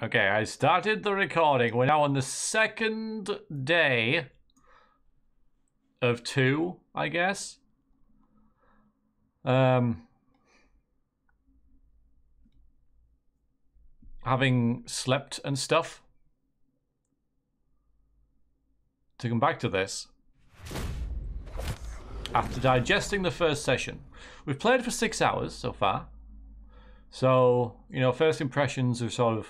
Okay, I started the recording. We're now on the second day of 2, I guess. Having slept and stuff. To come back to this. After digesting the first session. We've played for 6 hours so far. So, you know, first impressions are sort of...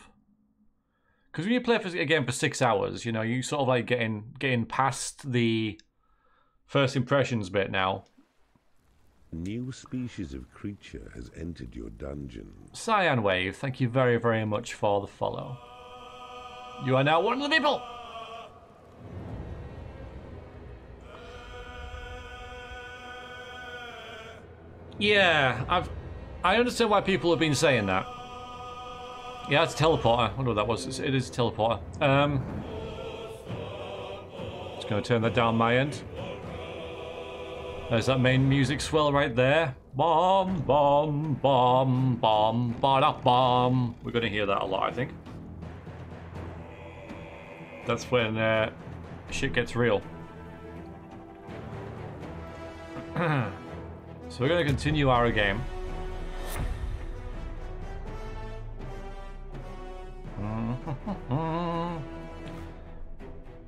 Because when you play a game for 6 hours, you know, you sort of like getting past the first impressions bit now. A new species of creature has entered your dungeon. Cyan Wave, thank you very, very much for the follow. You are now one of the people! Yeah, I understand why people have been saying that. Yeah, it's a teleporter. I wonder what that was. It is a teleporter. Just going to turn that down my end. There's that main music swell right there. Bomb, bomb, bomb, bomb, ba-da, bomb. We're going to hear that a lot, I think. That's when shit gets real. So we're going to continue our game.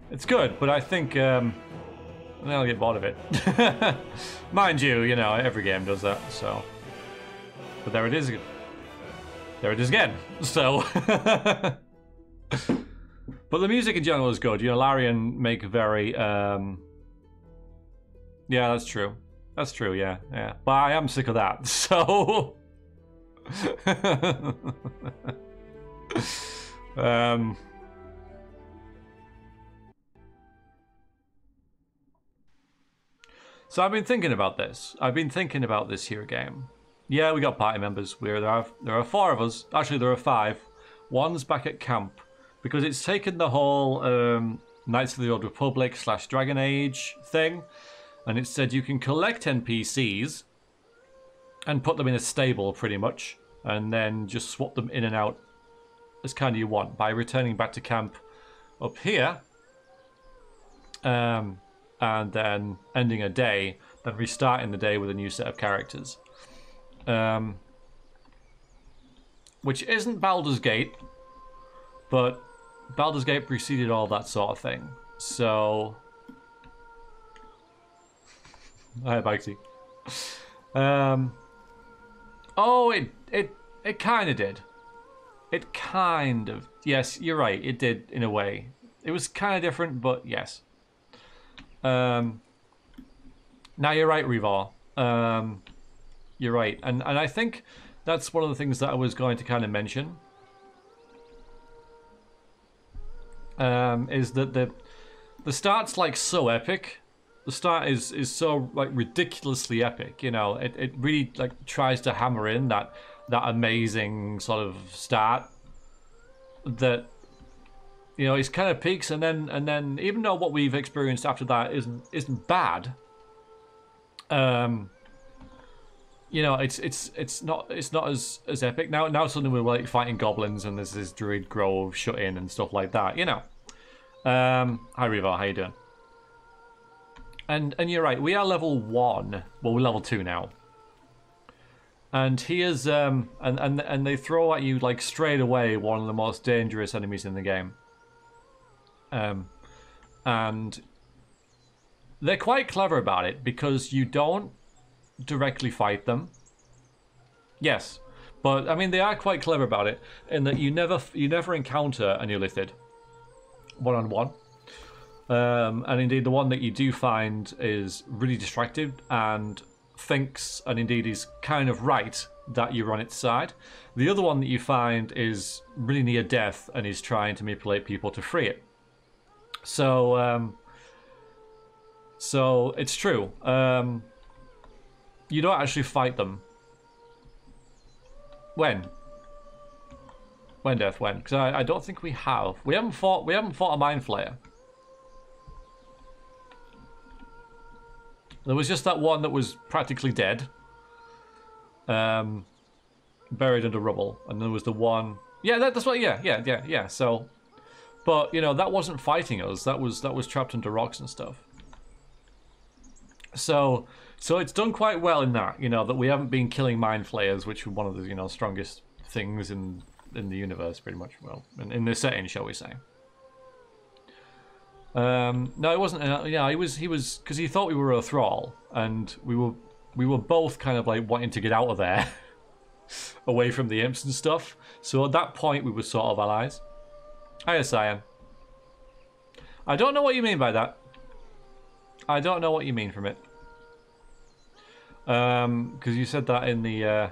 It's good, but I think I'll get bored of it. Mind you, you know, every game does that, so. But there it is. There it is again. So. But the music in general is good. You know, Larian make very yeah, that's true. That's true, yeah, yeah. But I am sick of that, so so I've been thinking about this. I've been thinking about this here game. Yeah, we got party members. There are 4 of us. Actually, there are 5. One's back at camp because it's taken the whole Knights of the Old Republic / Dragon Age thing, and it said you can collect NPCs and put them in a stable, pretty much, and then just swap them in and out as kind of you want by returning back to camp up here. And then ending a day, then restarting the day with a new set of characters. Which isn't Baldur's Gate, but Baldur's Gate preceded all that sort of thing. So... Hi, Bakesy. Oh, it kind of did. It kind of... Yes, you're right, it did, in a way. It was kind of different, but yes. Now you're right, Revor. You're right, and I think that's one of the things that I was going to kind of mention. Is that the start's like so epic. The start is so like ridiculously epic. You know, it really like tries to hammer in that amazing sort of start that. You know, it's kind of peaks, and then even though what we've experienced after that isn't bad, you know, it's not as epic. Now suddenly we're like fighting goblins, and there's this druid grove shut in and stuff like that. You know, hi Riva, how you doing? And you're right, we are level 1. Well, we're level 2 now. And here's and they throw at you like straight away one of the most dangerous enemies in the game. And they're quite clever about it because you don't directly fight them. Yes, but I mean they are quite clever about it in that you never encounter an Illithid one-on-one. And indeed the one that you do find is really distracted and thinks, and indeed is kind of right, that you're on its side. The other one that you find is really near death and is trying to manipulate people to free it. So, so it's true. You don't actually fight them. When? When, Death? When? Because I don't think we have. We haven't fought a Mind Flayer. There was just that one that was practically dead, buried under rubble, and there was the one Yeah, that's what. Yeah. So, but you know, that wasn't fighting us. That was trapped under rocks and stuff. So it's done quite well in that, you know, that we haven't been killing mind flayers, which were one of the, you know, strongest things in the universe, pretty much. Well, in the setting, shall we say? No, it wasn't. Yeah, he was because he thought we were a thrall, and we were both kind of like wanting to get out of there, away from the imps and stuff. So at that point, we were sort of allies. Hiya, Cyan. I don't know what you mean by that. I don't know what you mean from it. Because you said that in the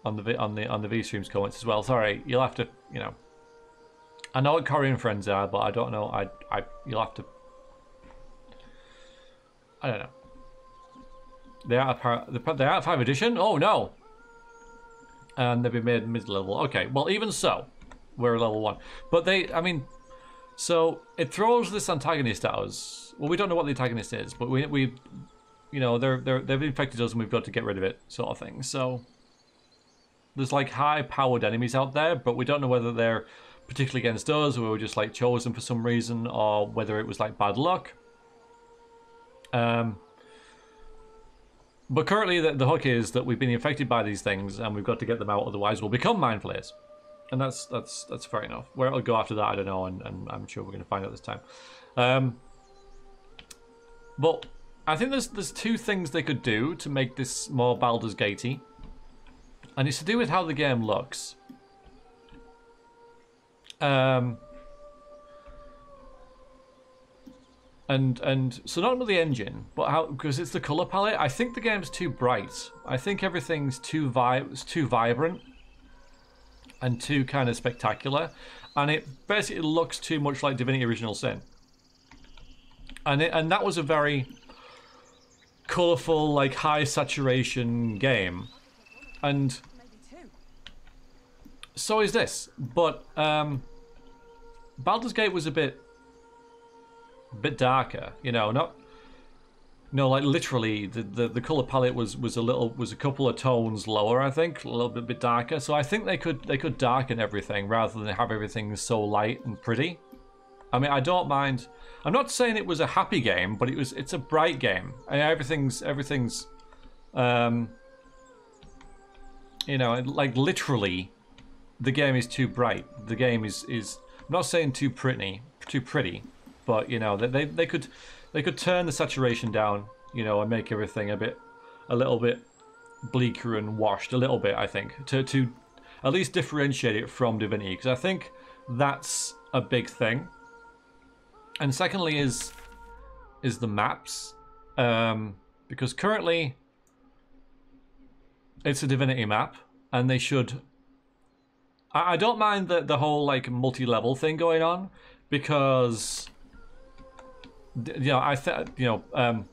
on the V streams comments as well. Sorry, you'll have to, you know. I know what Korean friends are, but I don't know. You'll have to. I don't know. They're out of 5 edition. Oh no. And they've been made mid-level. Okay, well even so, we're level 1. But I mean, so it throws this antagonist at us. Well, we don't know what the antagonist is, but we you know, they've infected us and we've got to get rid of it, sort of thing. So there's like high-powered enemies out there, but we don't know whether they're particularly against us, or we were just like chosen for some reason, or whether it was like bad luck. But currently the hook is that we've been infected by these things and we've got to get them out, otherwise we'll become mind flayers. And that's fair enough. Where it'll go after that, I don't know, and I'm sure we're going to find out this time. But I think there's 2 things they could do to make this more Baldur's Gatey, and it's to do with how the game looks. And so not only the engine, but how, because it's the color palette. I think the game's too bright. I think everything's too vibrant and too kind of spectacular, and it basically looks too much like Divinity Original Sin. And that was a very colorful, like high saturation game, and so is this. But Baldur's Gate was a bit darker, you know, like literally the color palette was a couple of tones lower, I think, a little bit darker. So I think they could darken everything rather than have everything so light and pretty. I mean, I don't mind. I'm not saying it was a happy game, but it's a bright game. And everything's you know, like literally the game is too bright. The game is I'm not saying too pretty, but you know, they could turn the saturation down, you know, and make everything a little bit bleaker and washed a little bit, I think, to at least differentiate it from Divinity, because I think that's a big thing. And secondly is the maps, because currently it's a Divinity map, and they should. I don't mind the whole like multi-level thing going on, because you know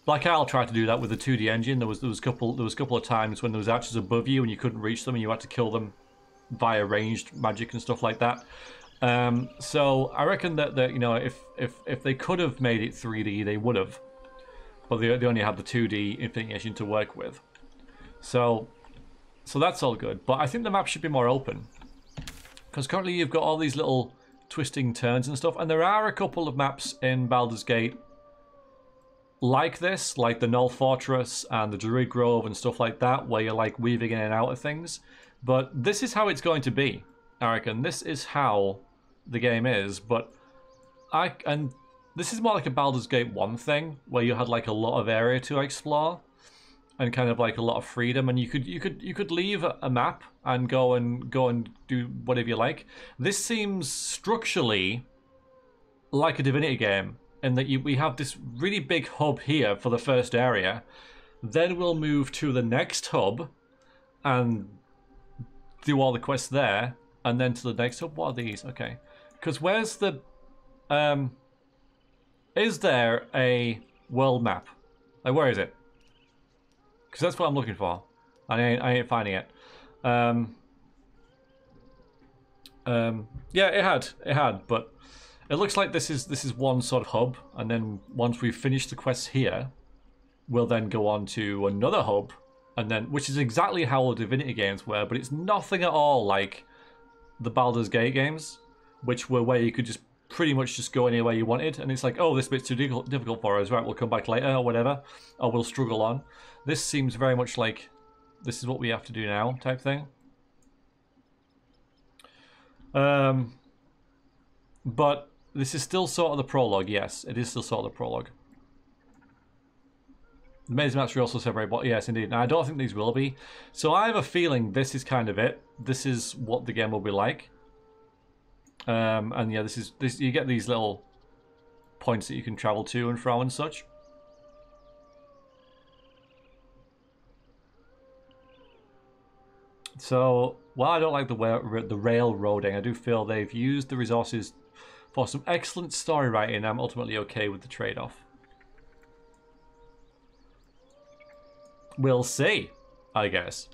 Black Isle tried to do that with the 2D engine. There was a couple of times when there was archers above you and you couldn't reach them, and you had to kill them via ranged magic and stuff like that. So I reckon that you know, if they could have made it 3D, they would have, but they only had the 2D Infinity Edition to work with. So that's all good, but I think the map should be more open, because currently you've got all these little twisting turns and stuff, and there are a couple of maps in Baldur's Gate like this, like the Null Fortress and the Druid Grove and stuff like that, where you're like weaving in and out of things. But this is how it's going to be, I reckon. This is how the game is, but and this is more like a Baldur's Gate 1 thing, where you had like a lot of area to explore and kind of like a lot of freedom, and you could leave a map and go and do whatever you like. This seems structurally like a Divinity game, in that we have this really big hub here for the first area, then we'll move to the next hub and do all the quests there, and then to the next hub. What are these? Okay, because where's the is there a world map? Like, where is it? Because that's what I'm looking for. I ain't finding it. Yeah, it had, but it looks like this is one sort of hub, and then once we've finished the quests here, we'll then go on to another hub, and then, which is exactly how all Divinity games were, but it's nothing at all like the Baldur's Gate games, which were where you could just pretty much just go anywhere you wanted, and it's like, oh, this bit's too difficult for us, right, we'll come back later, or whatever, or we'll struggle on. This seems very much like, this is what we have to do now, type thing. But this is still sort of the prologue, yes, it is still sort of the prologue. The maze maps are also separate, but yes, indeed. And I don't think these will be. So I have a feeling this is kind of it. This is what the game will be like. And yeah, this. You get these little points that you can travel to and from and such. So while I don't like the railroading, I do feel they've used the resources for some excellent story writing. I'm ultimately okay with the trade-off. We'll see, I guess.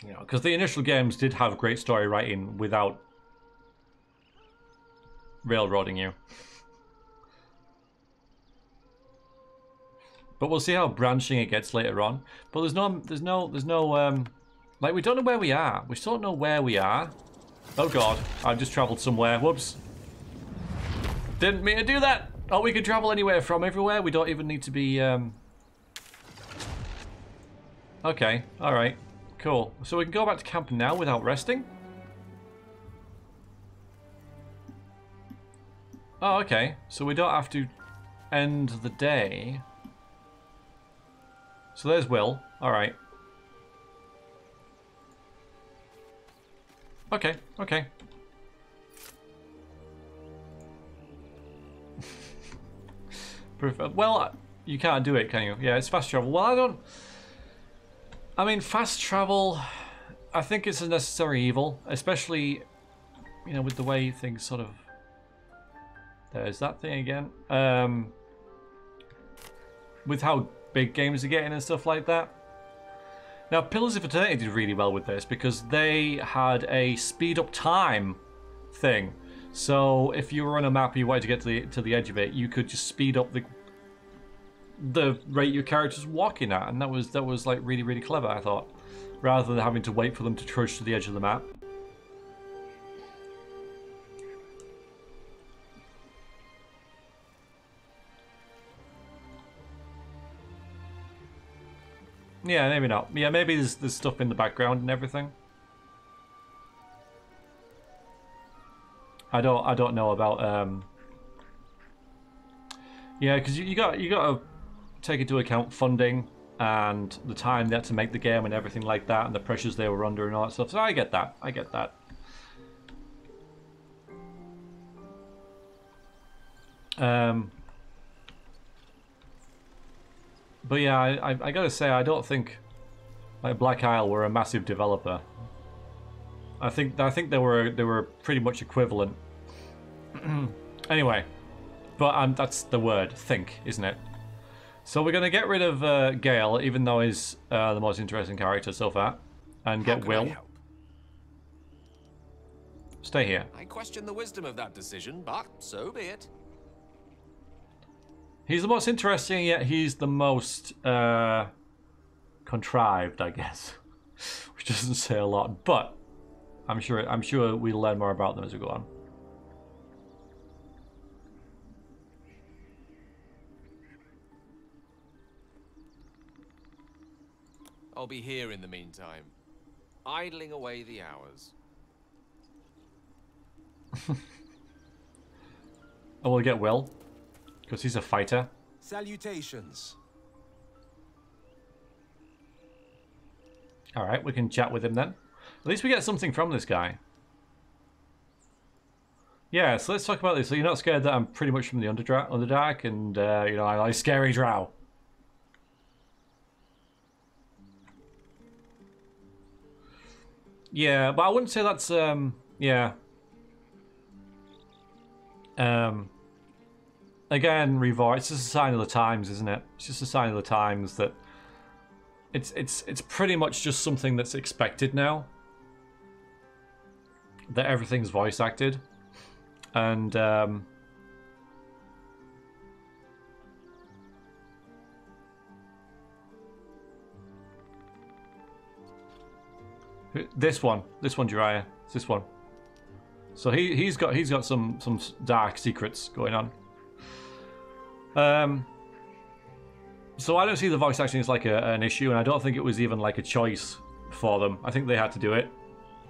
You know, because the initial games did have great story writing without railroading you. But we'll see how branching it gets later on. But there's no like, we don't know where we are. We still don't know where we are. Oh god, I've just travelled somewhere. Whoops. Didn't mean to do that. Oh, we can travel anywhere from everywhere. We don't even need to be Okay, alright, cool. So we can go back to camp now without resting? Oh, okay. So we don't have to end the day. So there's Will. Alright. Okay, okay. Well, you can't do it, can you? Yeah, it's fast travel. Well, I mean, fast travel, I think it's a necessary evil, especially, you know, with the way things sort of... There's that thing again. With how big games are getting and stuff like that. Now, Pillars of Eternity did really well with this because they had a speed up time thing. So if you were on a map and you wanted to get to the edge of it, you could just speed up the rate your character's walking at, and that was like really clever, I thought, rather than having to wait for them to trudge to the edge of the map. Yeah, maybe not. Yeah, maybe there's stuff in the background and everything. I don't know about yeah, because you got to take into account funding and the time they had to make the game and everything like that, and the pressures they were under and all that stuff. So I get that. I get that. But yeah, I gotta say, I don't think like Black Isle were a massive developer. I think they were pretty much equivalent. Anyway, but that's the word, think, isn't it? So we're gonna get rid of Gale, even though he's the most interesting character so far, and get Will. Stay here. I question the wisdom of that decision, but so be it. He's the most interesting, yet he's the most contrived, I guess, which doesn't say a lot. But I'm sure we'll learn more about them as we go on. I'll be here in the meantime, idling away the hours. And we'll get Will, because he's a fighter. Salutations. Alright, we can chat with him then. At least we get something from this guy. Yeah, so let's talk about this. So you're not scared that I'm pretty much from the Underdark and, you know, I like scary drow. Yeah, but I wouldn't say that's, yeah. Again, Revor, it's just a sign of the times, isn't it? It's just a sign of the times that it's pretty much just something that's expected now. That everything's voice acted. And, this one, Jiraiya. It's this one. So he's got some dark secrets going on. So I don't see the voice acting as like an issue, and I don't think it was even like a choice for them. I think they had to do it.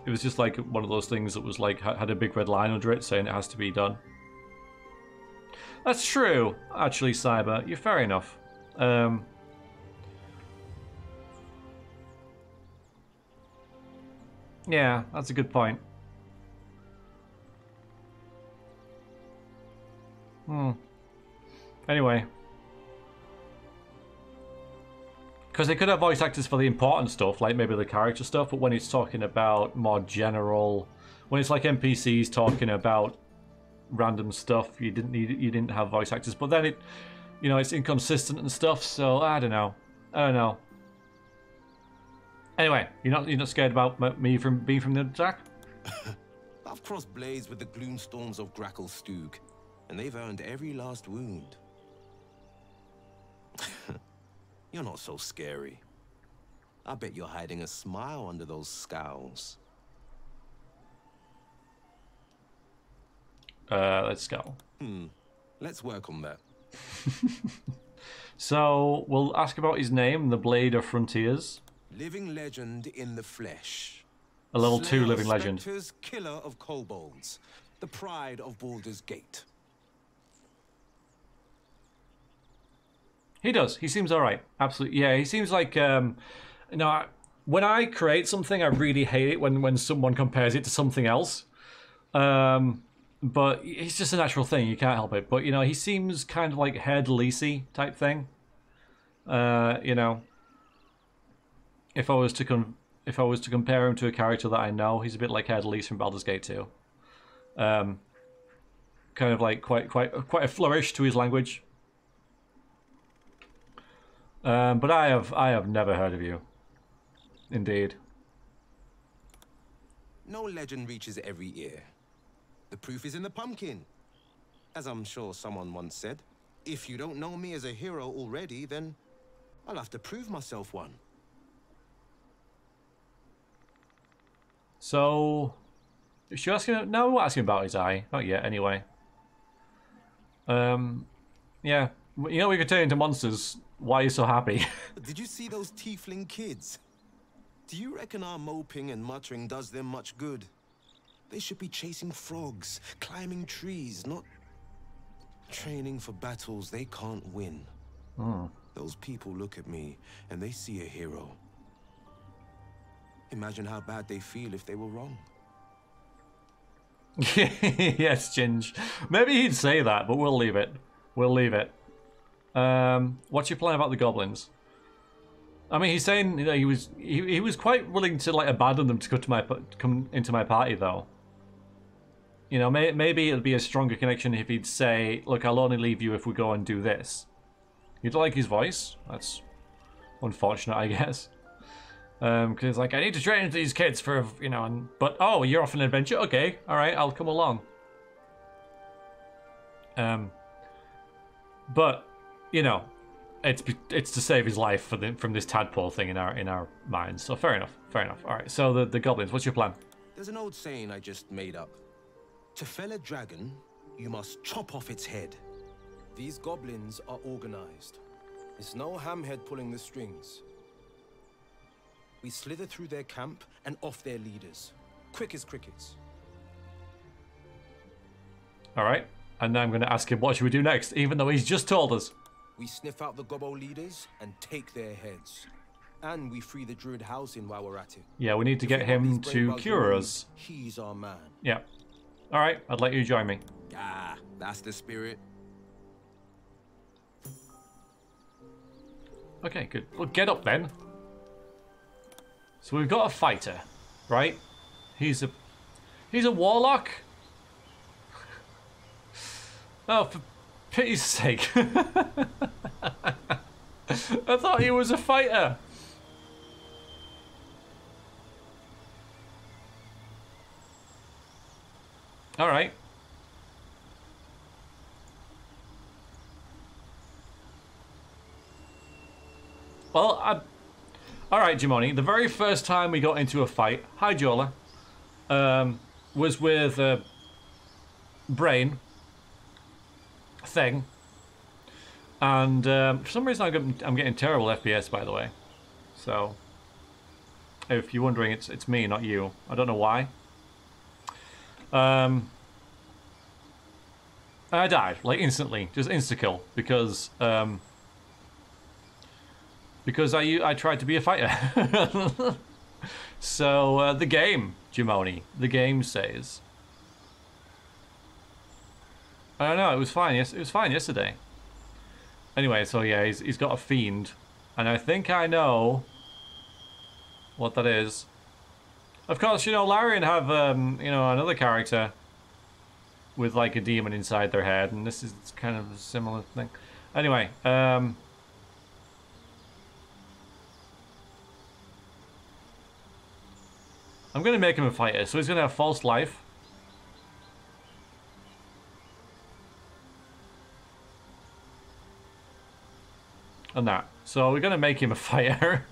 It was just like one of those things that was like had a big red line under it saying it has to be done. That's true, actually, Cyber. You're fair enough. Yeah, that's a good point. Anyway. Because they could have voice actors for the important stuff, like maybe the character stuff, but when it's talking about more general... When it's like NPCs talking about random stuff, you didn't have voice actors. But then it... You know, it's inconsistent and stuff, so I don't know. Anyway, you're not scared about me from being from the attack? I've crossed blades with the gloomstorms of Gracklstugh, and they've earned every last wound. You're not so scary. I bet you're hiding a smile under those scowls. Let's go. Let's work on that. So, we'll ask about his name, the Blade of Frontiers. Living legend in the flesh. A level 2 Slayer of living legend. specters, killer of kobolds. The pride of Baldur's Gate. He does. He seems alright. Absolutely. Yeah, he seems like... you know, when I create something, I really hate it when someone compares it to something else. But it's just a natural thing. You can't help it. But, you know, he seems kind of like Hair Delisi type thing. You know... If I was to compare him to a character that I know, he's a bit like Hair Delisi from Baldur's Gate 2. Kind of like quite a flourish to his language. But I have never heard of you. Indeed. No legend reaches every ear. The proof is in the pumpkin. As I'm sure someone once said, if you don't know me as a hero already, then I'll have to prove myself one. So, is she asking? No, we're asking about his eye. Not yet, anyway. Yeah. You know we could turn into monsters. Why are you so happy? Did you see those tiefling kids? Do you reckon our moping and muttering does them much good? They should be chasing frogs, climbing trees, not training for battles they can't win. Those people look at me and they see a hero. Imagine how bad they feel if they were wrong. Yes, Ginge. Maybe he'd say that, but we'll leave it. We'll leave it. What's your plan about the goblins? I mean, he's saying, you know, he was quite willing to like abandon them to come into my party, though. You know, maybe it'd be a stronger connection if he'd say, "Look, I'll only leave you if we go and do this." You'd like his voice? That's unfortunate, I guess. Because it's like, I need to train these kids for, you know, but, oh, you're off an adventure? Okay, alright, I'll come along. But, you know, it's to save his life from this tadpole thing in our minds. So fair enough, fair enough. Alright, so the goblins, what's your plan? There's an old saying I just made up. To fell a dragon, you must chop off its head. These goblins are organized. It's no hamhead pulling the strings. We slither through their camp and off their leaders. Quick as crickets. Alright, and now I'm going to ask him what should we do next, even though he's just told us. We sniff out the gobbo leaders and take their heads. And we free the druid housing while we're at it. Yeah, we need to get him to cure us. He's our man. Yeah. Alright, I'd let you join me. Ah, that's the spirit. Okay, good. Well, get up then. So we've got a fighter, right? He's a warlock? Oh, for pity's sake. I thought he was a fighter. Alright. Well, alright, Jimoni. The very first time we got into a fight... Hi, Jola. was with a brain thing, and for some reason I'm getting terrible FPS, by the way. So if you're wondering, it's me, not you. I don't know why. I died like instantly, just insta kill because I tried to be a fighter. So the game, Jimoni, the game says. I don't know. It was fine. Yes, it was fine yesterday. Anyway, so yeah, he's got a fiend, and I think I know what that is. Of course, you know, Larian have you know, another character with like a demon inside their head, and this is kind of a similar thing. Anyway, I'm gonna make him a fighter, so he's gonna have false life. And that. So we're gonna make him a fighter.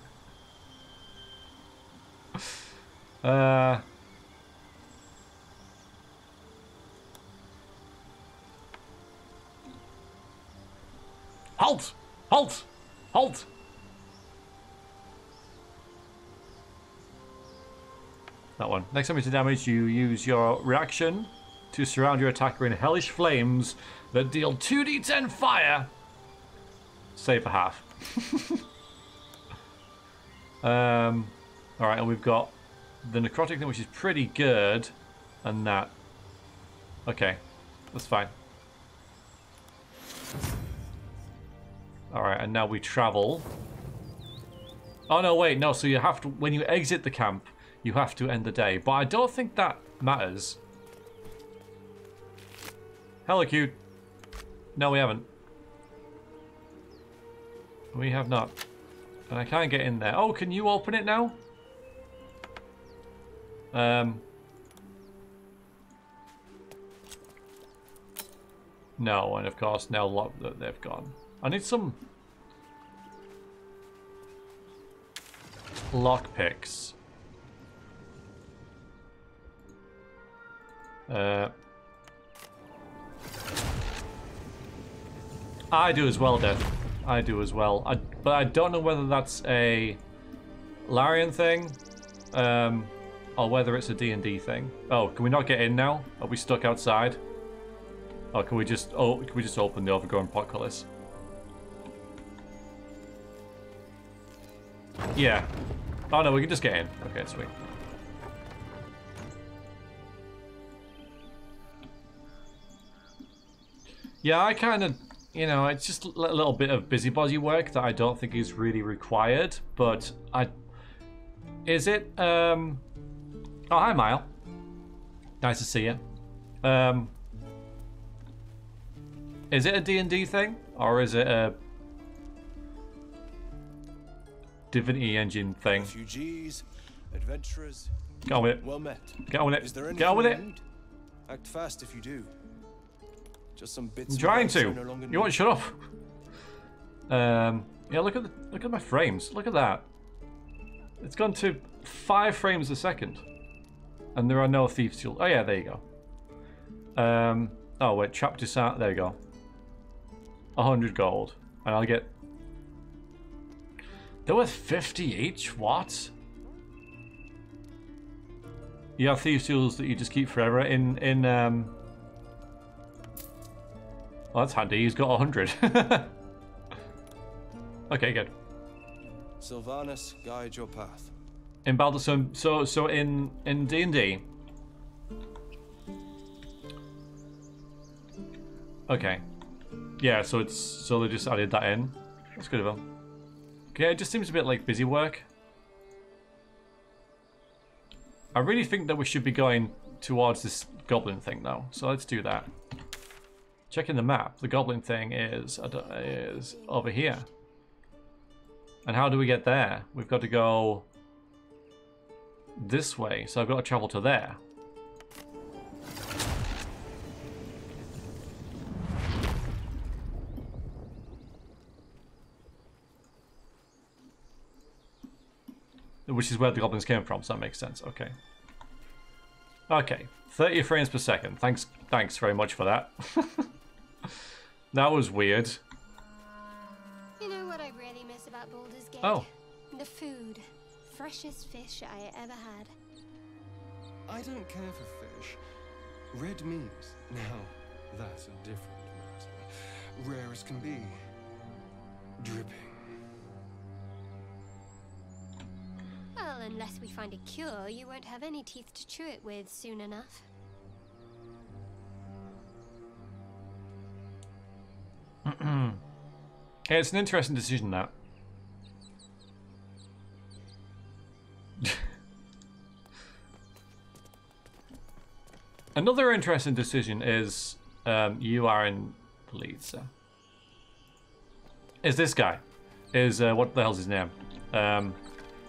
Halt! Halt! Halt! That one. Next time you do damage, you use your reaction to surround your attacker in hellish flames that deal 2d10 fire. Save for half. Alright, and we've got the necrotic thing, which is pretty good, and that. Okay, that's fine. Alright, and now we travel. Oh no, wait, no, so you have to, when you exit the camp, you have to end the day. But I don't think that matters. Hello, cute. No, we haven't. We have not. And I can't get in there. Oh, can you open it now? No, and of course now they've gone. I need some lockpicks. I do as well, Death. I do as well. But I don't know whether that's a Larian thing, or whether it's a D&D thing. Oh, can we not get in now? Are we stuck outside? Oh, can we just open the overgrown portcullis? Yeah. Oh no, we can just get in. Okay, sweet. Yeah, I kind of, you know, it's just a little bit of busybody work that I don't think is really required, but is it, oh, hi, Mile. Nice to see you. Is it a D&D thing, or is it a Divinity Engine thing? Refugees, adventurers. Get on with it. Well met. Get on with it. Is there Get on with it. need? Act fast if you do. Just some bits. I'm trying to. You won't shut up. Yeah, look at my frames. Look at that. It's gone to 5 frames a second, and there are no thieves' tools. Oh yeah, there you go. Oh wait, chapter sound. There you go. 100 gold, and I'll get. They're worth 50 each. What? You have thieves' tools that you just keep forever in. Well, that's handy. He's got 100. Okay, good. Sylvanus, guide your path. In Baldur, so in D&D. Okay. Yeah, so they just added that in. That's good of them. Okay, it just seems a bit like busy work. I really think that we should be going towards this goblin thing though. So let's do that. Checking the map. The goblin thing is over here. And how do we get there? We've got to go this way. So I've got to travel to there. Which is where the goblins came from, so that makes sense. Okay. Okay, 30 frames per second. Thanks very much for that. That was weird. You know what I really miss about Baldur's Gate? Oh. The food. Freshest fish I ever had. I don't care for fish. Red meat, now that's a different matter. Rare as can be. Dripping. Well, unless we find a cure, you won't have any teeth to chew it with soon enough. Yeah, it's an interesting decision, that. Another interesting decision is you are in the lead, so. Is this guy. Is, what the hell's his name?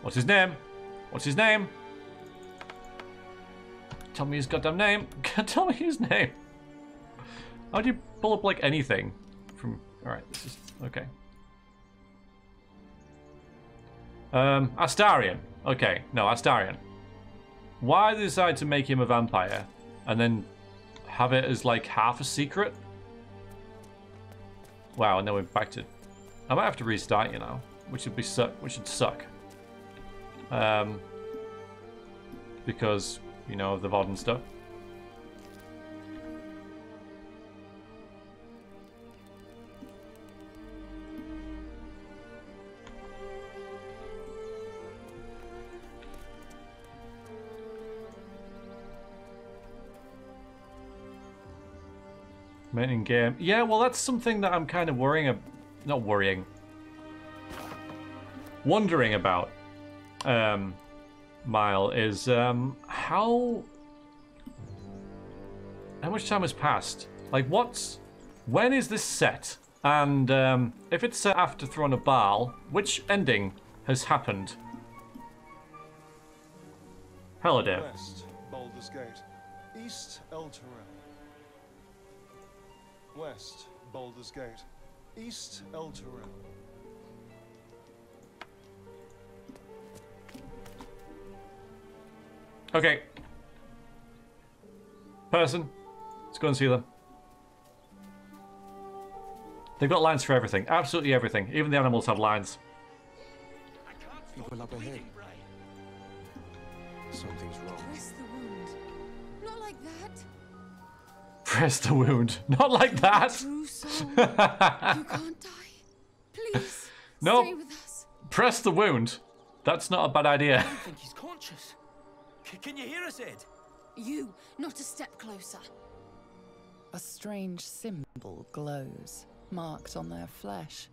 What's his name? What's his name? Tell me his goddamn name. Tell me his name. How do you pull up, like, anything from... Alright, this is... Okay. Astarion. Okay, no, Astarion. Why decide to make him a vampire and then have it as, like, half a secret? Wow, and then we're back to... I might have to restart, you know, which would be which should suck. Because, you know, of the VOD and stuff. Main game. Yeah, well, that's something that I'm kind of wondering about. Mile, is how much time has passed? Like, when is this set? And if it's set after Throne of Baal, which ending has happened? Hello there. West, Baldur's Gate. East, El Terrell. West, Baldur's Gate. East, El Terrell. Okay. Person. Let's go and see them. They've got lines for everything. Absolutely everything. Even the animals have lines. People up ahead. Something's wrong. Press the wound. Not like that. Press the wound. Not like that. True soul. You can't die. Please. No. Stay with us. Press the wound. That's not a bad idea. I think he's conscious. Can you hear us, Ed? You, not a step closer. A strange symbol glows, marked on their flesh,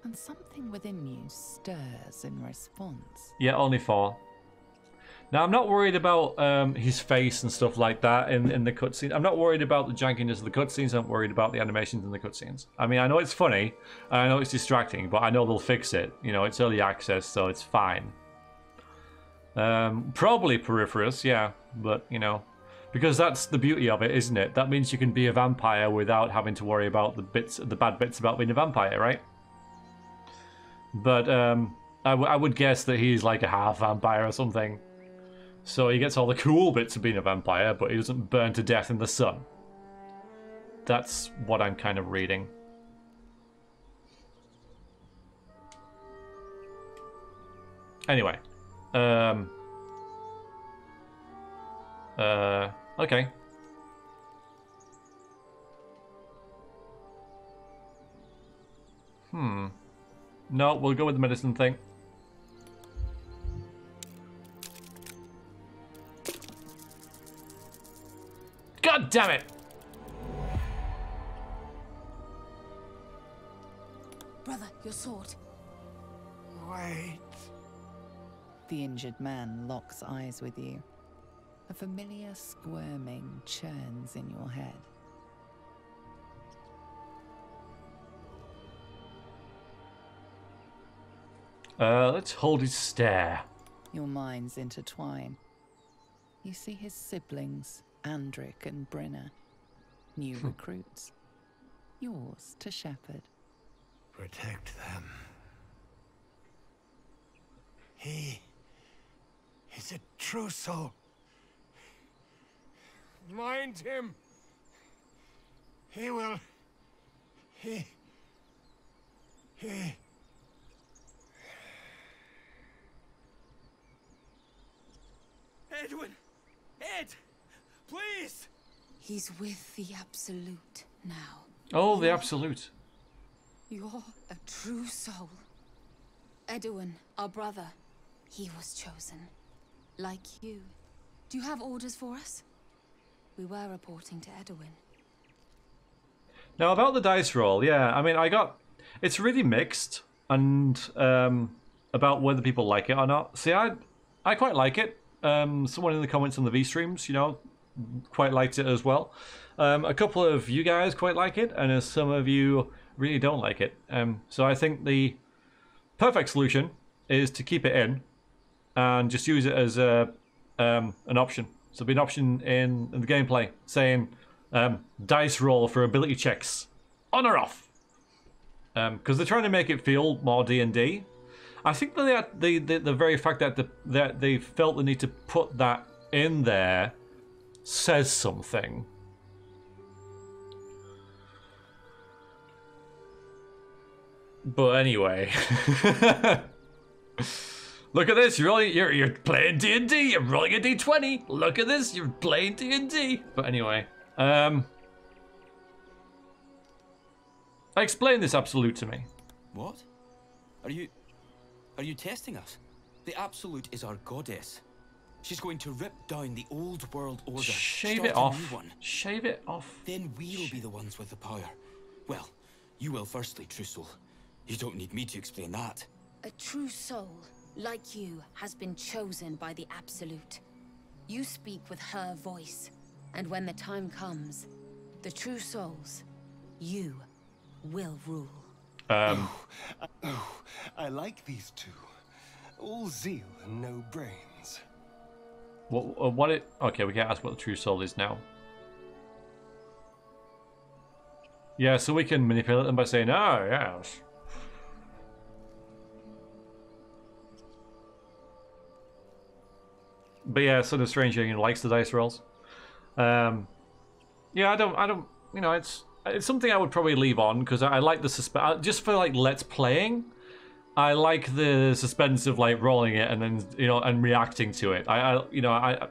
and something within you stirs in response. Yeah, only 4. Now, I'm not worried about his face and stuff like that in the cutscene. I'm not worried about the jankiness of the cutscenes. I'm worried about the animations in the cutscenes. I mean, I know it's funny, and I know it's distracting, but I know they'll fix it. You know, it's early access, so it's fine. Probably peripherous, yeah, but, you know, because that's the beauty of it, isn't it? That means you can be a vampire without having to worry about the bad bits about being a vampire, right? But I would guess that he's like a half vampire or something. So he gets all the cool bits of being a vampire, but he doesn't burn to death in the sun. That's what I'm kind of reading. Anyway. Okay. No, we'll go with the medicine thing. God damn it! Brother, your sword. Wait. The injured man locks eyes with you. A familiar squirming churns in your head. Let's hold his stare. Your minds intertwine. You see his siblings, Andric and Brenna. New recruits. Yours to shepherd. Protect them. He is a true soul. Mind him. He will... He... Edwin! Ed! Please! He's with the Absolute now. Oh, the Absolute. You're a true soul. Edwin, our brother, he was chosen. Like you. Do you have orders for us? We were reporting to Edwin. Now, about the dice roll, yeah, I mean, it's really mixed, and about whether people like it or not. See, I quite like it. Someone in the comments on the V-streams, you know, quite liked it as well. A couple of you guys quite like it, and some of you really don't like it. So I think the perfect solution is to keep it in and just use it as an option. So it'll be an option in the gameplay saying dice roll for ability checks, on or off. Because they're trying to make it feel more D&D. I think that the very fact that they felt the need to put that in there says something. But anyway, look at this. You're playing D&D. You're rolling a D20. Look at this. You're playing D&D. But anyway, explain this Absolute to me. What? Are you testing us? The Absolute is our goddess. She's going to rip down the old world order. Shave it start a off. new one. Shave it off. Then we'll be the ones with the power. Well, you will firstly, true soul. You don't need me to explain that. A true soul, like you, has been chosen by the Absolute. You speak with her voice, and when the time comes, the true souls, you will rule. I like these two. All zeal and no brains. Okay, we can't ask what the true soul is now. Yeah, so we can manipulate them by saying, oh, yes. But yeah, Son of Strange Union likes the dice rolls. Yeah, I don't, you know, it's something I would probably leave on because I like the suspense. Just for like let's playing, I like the suspense of like rolling it and then and reacting to it. I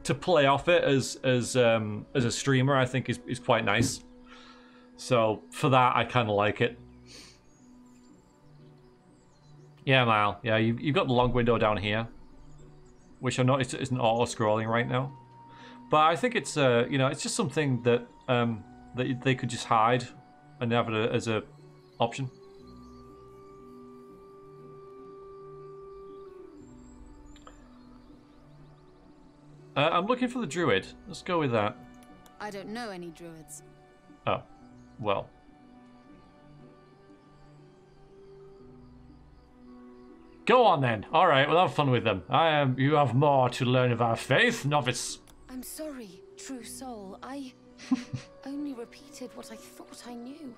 to play off it as a streamer, I think is quite nice. So for that, I kind of like it. Yeah, Mal. Yeah, you've got the long window down here, which I noticed isn't auto-scrolling right now. But I think it's it's just something that that they could just hide and have it as a option. I'm looking for the druid. Let's go with that. I don't know any druids. Oh, well. Go on then. All right, we'll have fun with them. You have more to learn of our faith, novice. I'm sorry, true soul. I only repeated what I thought I knew.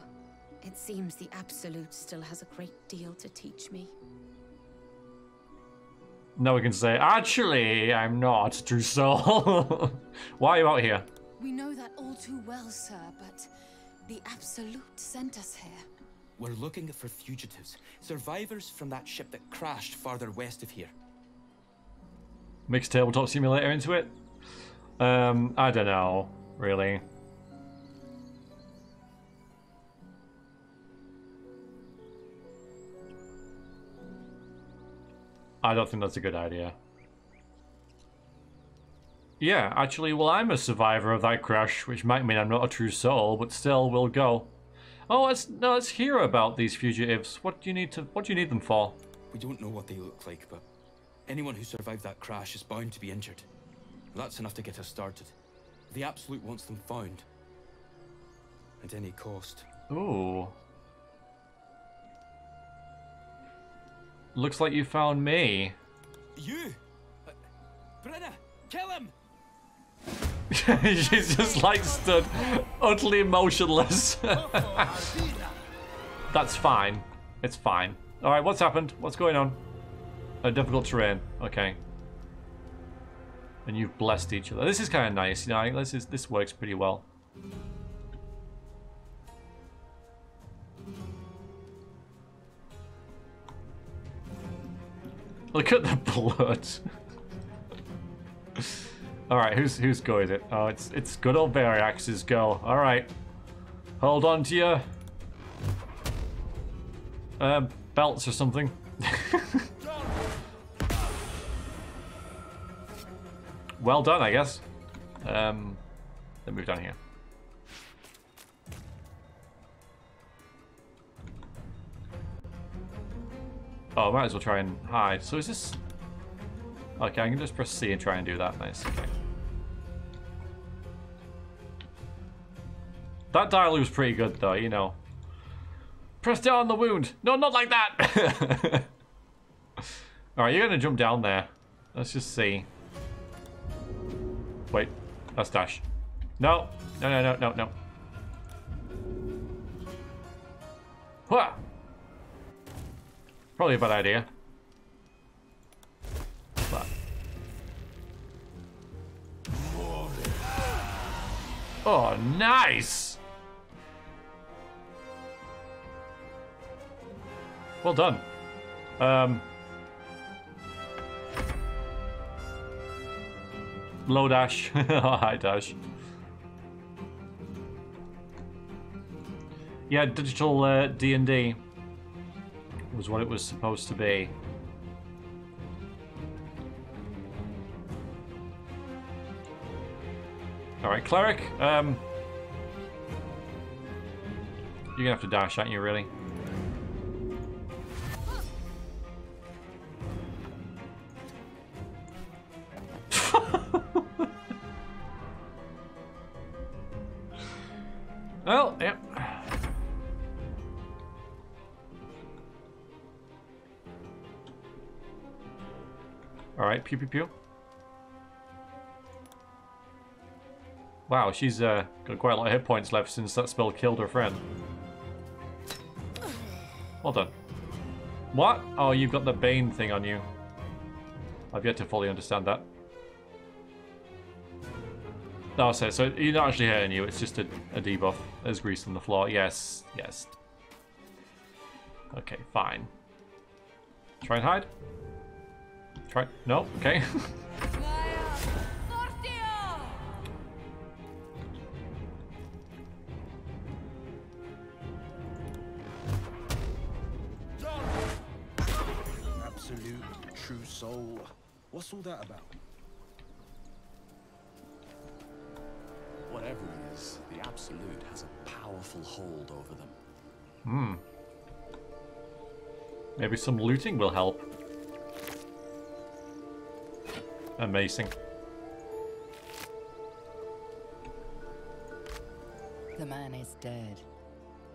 It seems the Absolute still has a great deal to teach me. Now we can say, actually, I'm not true soul. Why are you out here? We know that all too well, sir, but the Absolute sent us here. We're looking for fugitives, survivors from that ship that crashed farther west of here. Mix tabletop simulator into it? I don't know, really. I don't think that's a good idea. Yeah, actually, well, I'm a survivor of that crash, which might mean I'm not a true soul, but still, we'll go. Oh, let's hear about these fugitives. What do you need them for? We don't know what they look like, but anyone who survived that crash is bound to be injured. That's enough to get us started. The Absolute wants them found. At any cost. Ooh. Looks like you found me. You? Brenna, kill him! She's just like stood utterly emotionless. That's fine. It's fine. Alright, what's happened? What's going on? Difficult terrain. Okay. And you've blessed each other. This is kind of nice, you know. This works pretty well. Look at the blood. All right, whose go is it? Oh, it's good old Variax's go. All right, hold on to your belts or something. Well done, I guess. Then move down here. Oh, I might as well try and hide. So is this... Okay, I can just press C and try and do that. Nice, okay. That dialogue was pretty good, though, you know. Press down on the wound. No, not like that! Alright, you're gonna jump down there. Let's just see. Wait, that's dash. No, no, no, no, no, no. Huh. Probably a bad idea. But. Oh, nice! Well done. Low dash. High dash. Yeah, digital D&D was what it was supposed to be. Alright, cleric. You're gonna have to dash, aren't you, really? Well, yeah. Alright, pew pew pew. Wow, she's got quite a lot of hit points left since that spell killed her friend. Well done. What? Oh, you've got the Bane thing on you. I've yet to fully understand that. Oh, so you're not actually hurting you, it's just a debuff. There's grease on the floor. Yes, yes. Okay, fine. Try and hide? Try... No? Okay. Absolute, true soul. What's all that about? Whatever it is, the Absolute has a powerful hold over them. Hmm. Maybe some looting will help. Amazing. The man is dead,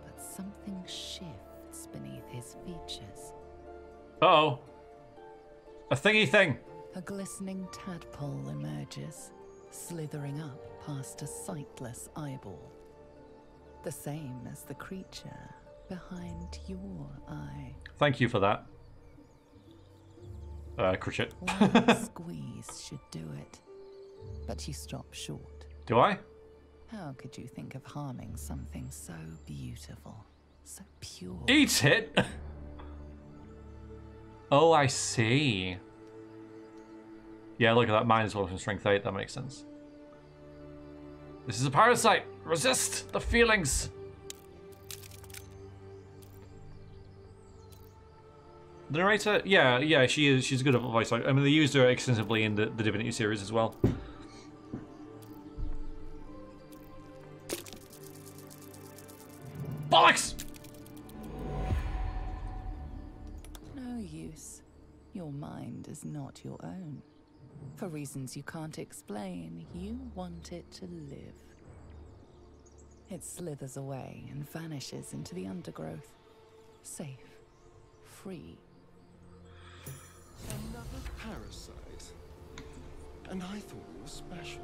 but something shifts beneath his features. Uh-oh. A thingy thing. A glistening tadpole emerges, slithering up past a sightless eyeball. The same as the creature behind your eye. Thank you for that. Critchet. One squeeze should do it, but you stop short. Do I? How could you think of harming something so beautiful, so pure? Eat it! Oh, I see. Yeah, look at that. Mine is also strength 8. That makes sense. This is a parasite. Resist the feelings. The narrator, yeah, she is. She's good at voice. I mean, they used her extensively in the Divinity series as well. Bollocks! No use. Your mind is not your own. For reasons you can't explain, you want it to live. It slithers away and vanishes into the undergrowth. Safe. Free. Another parasite. And I thought we were special.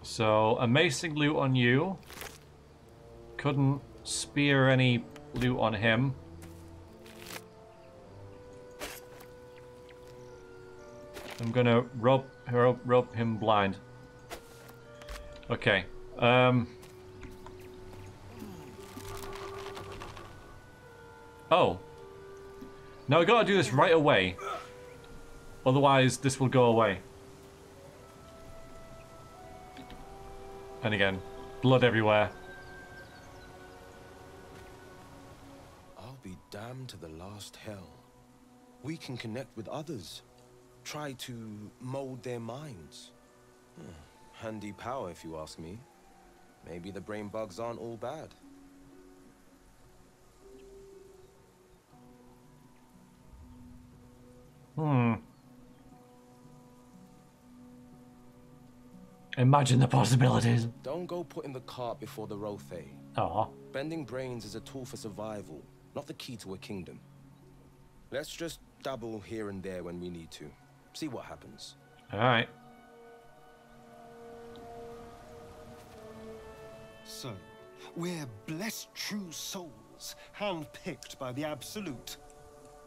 So, amazing loot on you. Couldn't spear any loot on him. I'm gonna rub him blind. Okay. Oh. Now we gotta do this right away. Otherwise, this will go away. And again, blood everywhere. I'll be damned to the last hell. We can connect with others. Try to mold their minds. Handy power, if you ask me. Maybe the brain bugs aren't all bad. Imagine the possibilities. Don't go putting the cart before the Rothe. Aw. Bending brains is a tool for survival, not the key to a kingdom. Let's just dabble here and there when we need to. See what happens. Alright. So, we're blessed true souls, handpicked by the Absolute.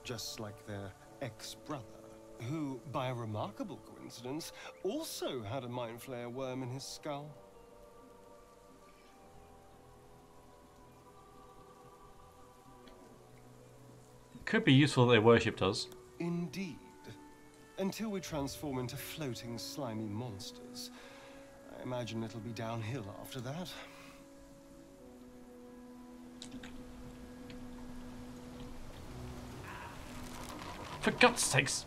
Just like their ex-brother, who, by a remarkable coincidence, also had a Mind Flayer worm in his skull. Could be useful that they worshipped us. Indeed. Until we transform into floating, slimy monsters. I imagine it'll be downhill after that. For God's sakes.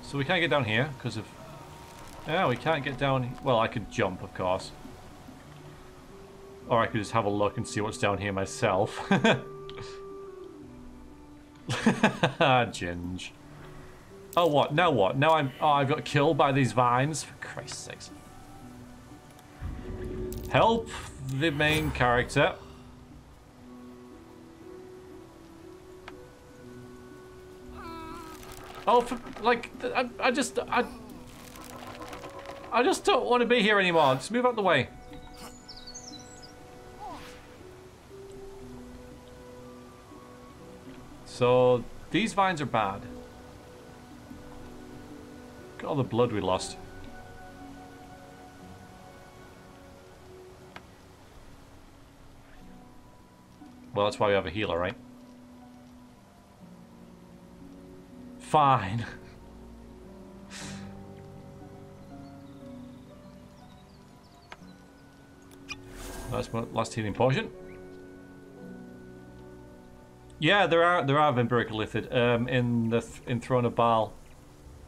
So we can't get down here because of... Yeah, we can't get down... Well, I could jump, of course. Or I could just have a look and see what's down here myself. Ginge. Oh, what? Now what? Now I'm... Oh, I've got killed by these vines? For Christ's sakes. Help the main character. Oh, for, like, I just don't want to be here anymore. Just move out the way. So, these vines are bad. Look at all the blood we lost. Well, that's why we have a healer, right? Fine. That's my last healing potion. Yeah, there are Vampiric Lithid in Throne of Baal,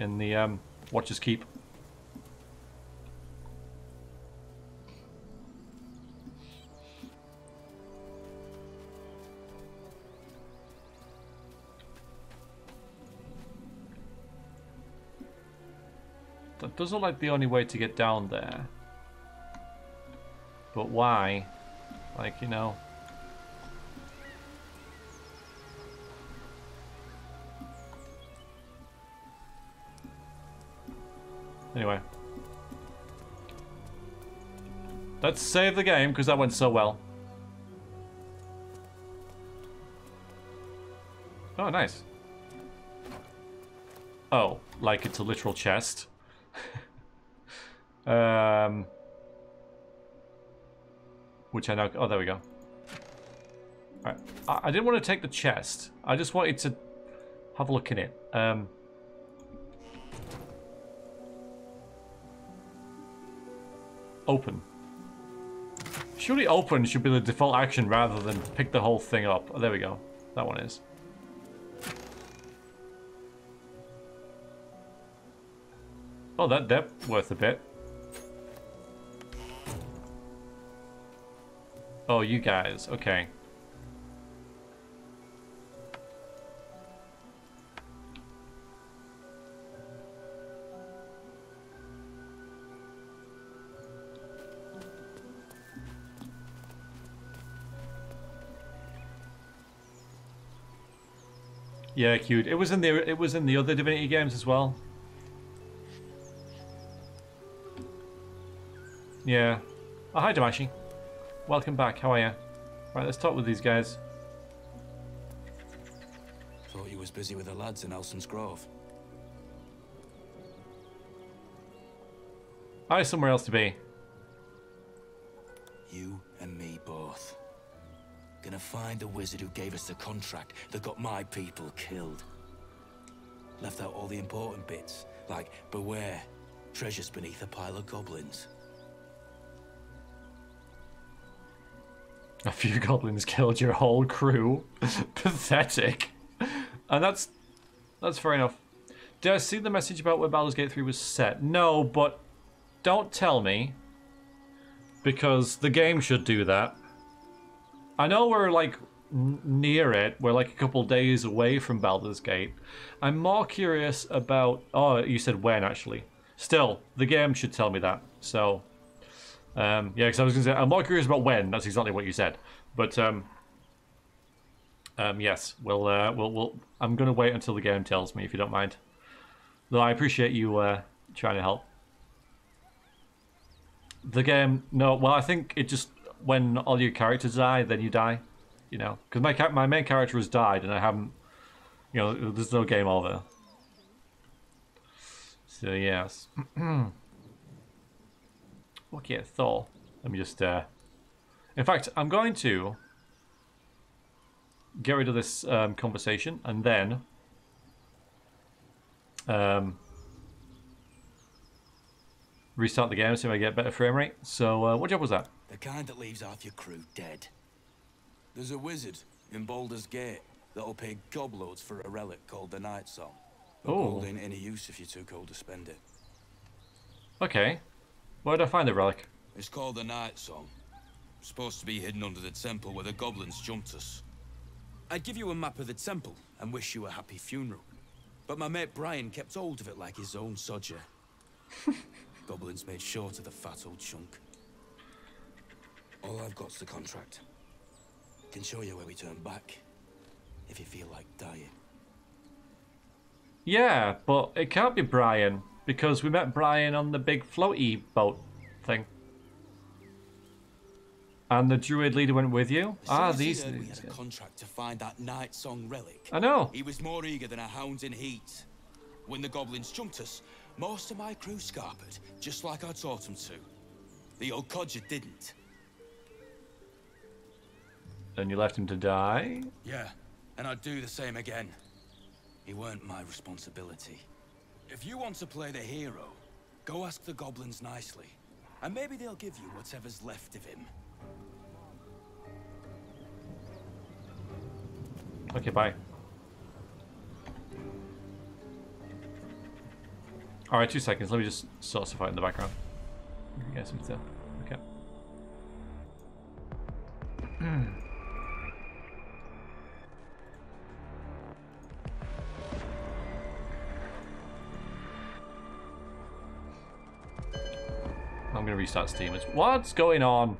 in the Watcher's Keep. That does look like the only way to get down there. But why? Like, you know. Anyway. Let's save the game, because that went so well. Oh, nice. Oh, like it's a literal chest. Which I know... Oh, there we go. Alright. I didn't want to take the chest. I just wanted to have a look in it. Open. Surely open should be the default action rather than pick the whole thing up. Oh, there we go. That one is. Oh, that depth worth a bit. Oh, you guys. Okay. Yeah, cute. It was in the other Divinity games as well. Yeah. Oh, hi, Damashi. Welcome back. How are you? Right, let's talk with these guys. Thought you was busy with the lads in Elson's Grove. I have somewhere else to be. You and me both. Gonna find the wizard who gave us the contract that got my people killed. Left out all the important bits, like beware, treasures beneath a pile of goblins. A few goblins killed your whole crew. Pathetic. And that's fair enough. Did I see the message about where Baldur's Gate 3 was set? No, but don't tell me. Because the game should do that. I know we're like near it. We're like a couple days away from Baldur's Gate. I'm more curious about... Oh, you said when, actually. Still, the game should tell me that. So... yeah, because I was going to say, I'm more curious about when. That's exactly what you said. But, yes, we'll, I'm going to wait until the game tells me, if you don't mind. Though I appreciate you, trying to help. The game, no, well, I think it just, when all your characters die, then you die. You know, because my main character has died, and I haven't, you know, there's no game over. So, yes. Okay, Thor. Let me just, in fact, I'm going to get rid of this conversation and then restart the game so I get better frame rate. So, what job was that? The kind that leaves half your crew dead. There's a wizard in Baldur's Gate that'll pay gobloads for a relic called the Night Song. But gold ain't any use if you're too cold to spend it. Okay. Where did I find the relic? It's called the Night Song. It's supposed to be hidden under the temple where the goblins jumped us. I'd give you a map of the temple and wish you a happy funeral. But my mate Brian kept hold of it like his own sodger. Goblins made short of the fat old chunk. All I've got's the contract. Can show you where we turn back, if you feel like dying. Yeah, but it can't be Brian, because we met Brian on the big floaty boat thing. And the druid leader went with you? These... We had a contract to find that Night Song relic. I know. He was more eager than a hound in heat. When the goblins jumped us, most of my crew scarpered, just like I taught them to. The old codger didn't. And you left him to die? Yeah, and I'd do the same again. He weren't my responsibility. If you want to play the hero, go ask the goblins nicely. And maybe they'll give you whatever's left of him. Okay, bye. Alright, 2 seconds. Let me just sort stuff out in the background. Get some stuff. Okay. I'm gonna restart Steam. What's going on?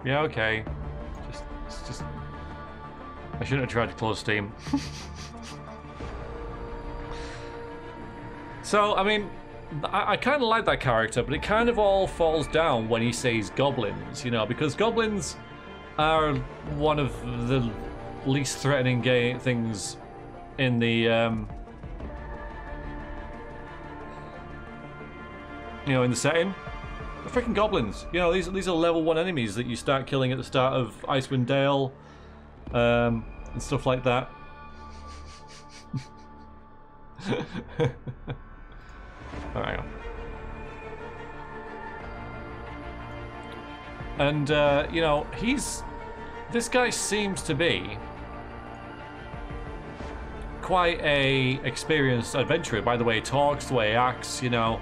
Yeah, okay. Just. I shouldn't have tried to close Steam. So, I mean, I kind of like that character, but it kind of all falls down when he says goblins, you know, because goblins are one of the least threatening things in the, you know, in the setting. The freaking goblins, you know, these are level 1 enemies that you start killing at the start of Icewind Dale, and stuff like that. Oh, hang on. And, you know, this guy seems to be quite a experienced adventurer. By the way he talks, the way he acts, you know.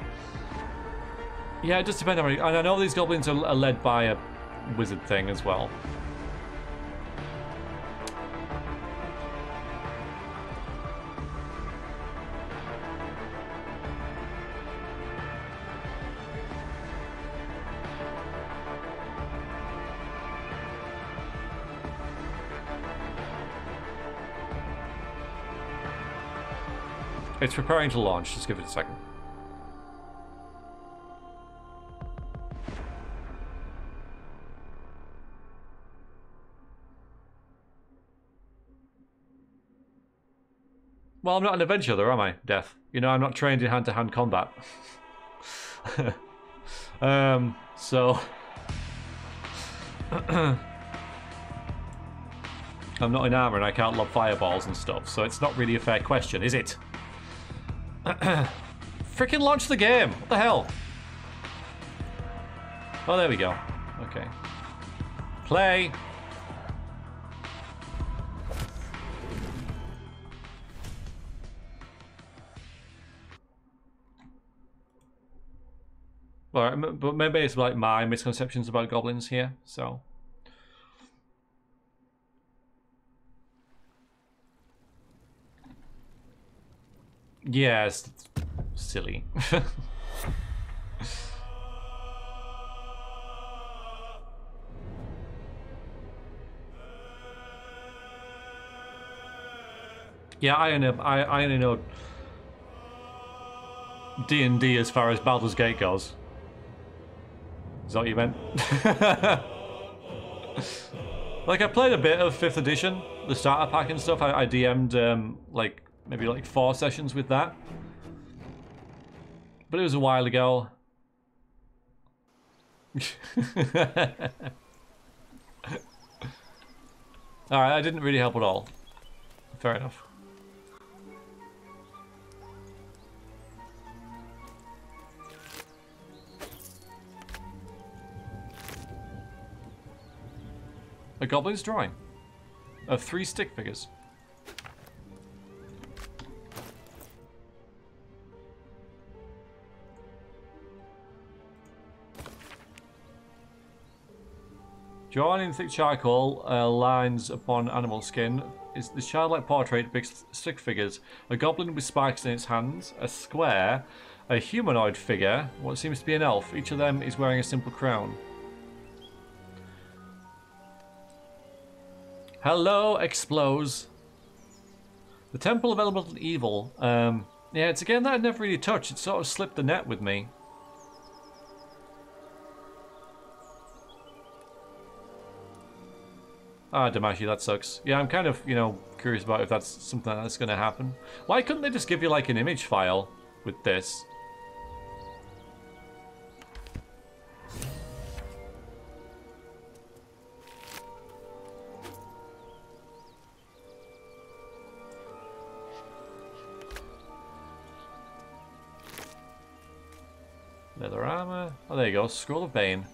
Yeah, it just depends on... And I know these goblins are led by a wizard thing as well. It's preparing to launch. Just give it a second. Well, I'm not an adventurer, am I, Death? You know, I'm not trained in hand-to-hand combat. So... I'm not in armor and I can't lob fireballs and stuff, so it's not really a fair question, is it? Freaking launch the game! What the hell? Oh, there we go. Okay. Play! Alright, but maybe it's like my misconceptions about goblins here, so... Yeah, it's silly. Yeah, I only know D&D as far as Baldur's Gate goes. Is that what you meant? Like, I played a bit of 5th edition, the starter pack and stuff. I DM'd like maybe like 4 sessions with that, but it was a while ago. Alright, I didn't really help at all. Fair enough. A goblin's drawing of 3 stick figures. Drawn in thick charcoal lines upon animal skin is the childlike portrait depicts stick figures. A goblin with spikes in its hands, a square, a humanoid figure, what seems to be an elf. Each of them is wearing a simple crown. Hello, Explodes. The Temple of Elemental Evil. Yeah, it's a game that I've never really touched. It sort of slipped the net with me. Ah, Damashi, that sucks. Yeah, I'm kind of, you know, curious about if that's something that's going to happen. Why couldn't they just give you, like, an image file with this? Leather armor. Oh, there you go. Scroll of Bane.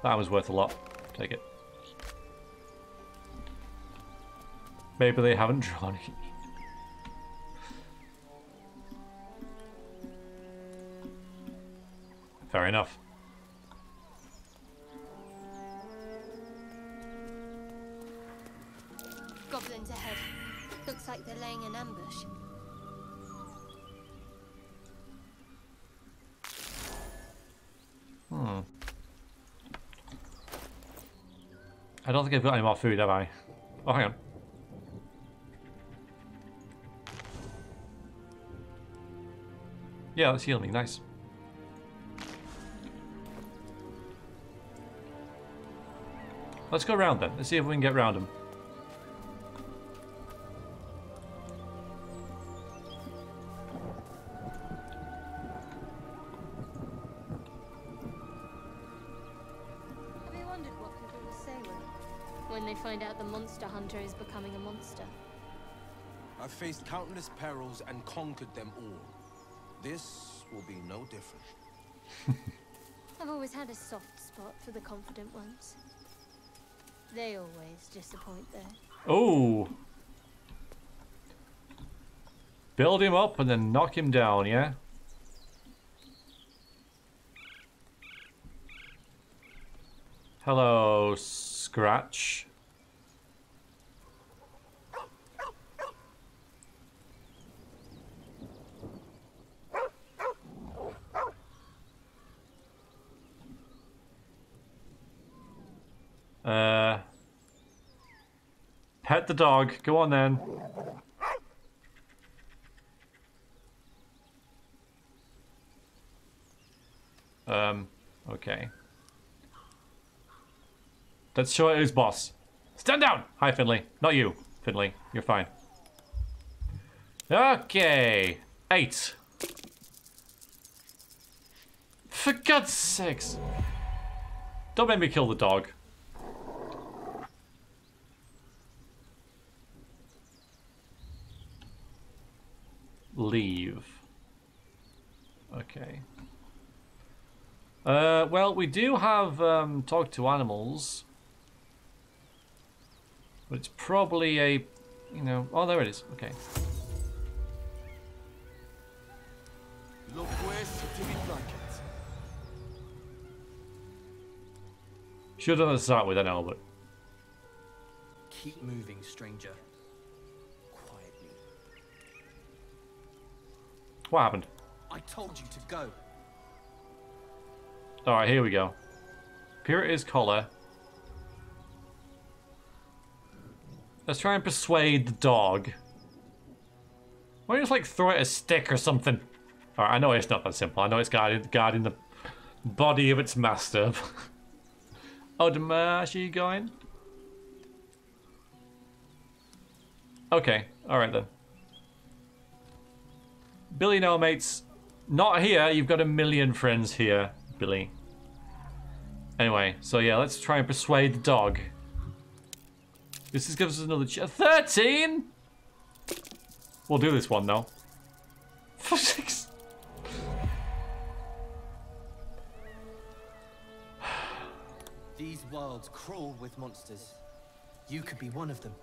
That was worth a lot. Take it. Maybe they haven't drawn it. Fair enough. Goblins ahead. Looks like they're laying an ambush. I don't think I've got any more food, have I? Oh, hang on. Yeah, that's healing. Nice. Let's go around then. Let's see if we can get around them. Find out the monster hunter is becoming a monster. I've faced countless perils and conquered them all. This will be no different. I've always had a soft spot for the confident ones. They always disappoint though. Oh. Build him up and then knock him down, yeah? Hello, Scratch. Pet the dog. Go on then. Okay. Let's show it who's boss. Stand down! Hi, Finley. Not you, Finley. You're fine. Okay. 8. For God's sakes. Don't make me kill the dog. Leave. Okay. Well, we do have talk to animals. But it's probably a, you know... Oh, there it is. Okay. Should have done to start with, I know, but... Keep moving, stranger. Quietly. What happened? I told you to go. Alright, here we go. Peer at his collar. Let's try and persuade the dog. Why don't you just, like, throw it a stick or something? Alright, I know it's not that simple. I know it's guarding the body of its master. Oh, Damash, are you going? Okay, alright then. Billy, no, mates. Not here. You've got a million friends here, Billy. Anyway, so yeah, let's try and persuade the dog. This gives us another 13! We'll do this one, though. For 6. These worlds crawl with monsters. You could be one of them.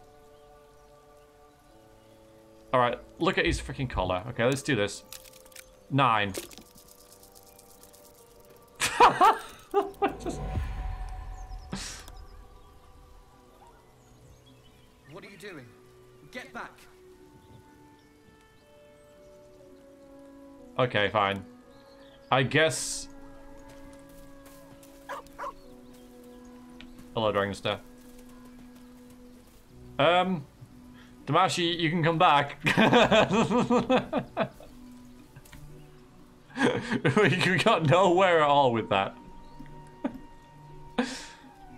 Alright, look at his freaking collar. Okay, let's do this. 9. What are you doing? Get back! Okay, fine. I guess... Hello, Dragonster. Damashi, you can come back. We got nowhere at all with that.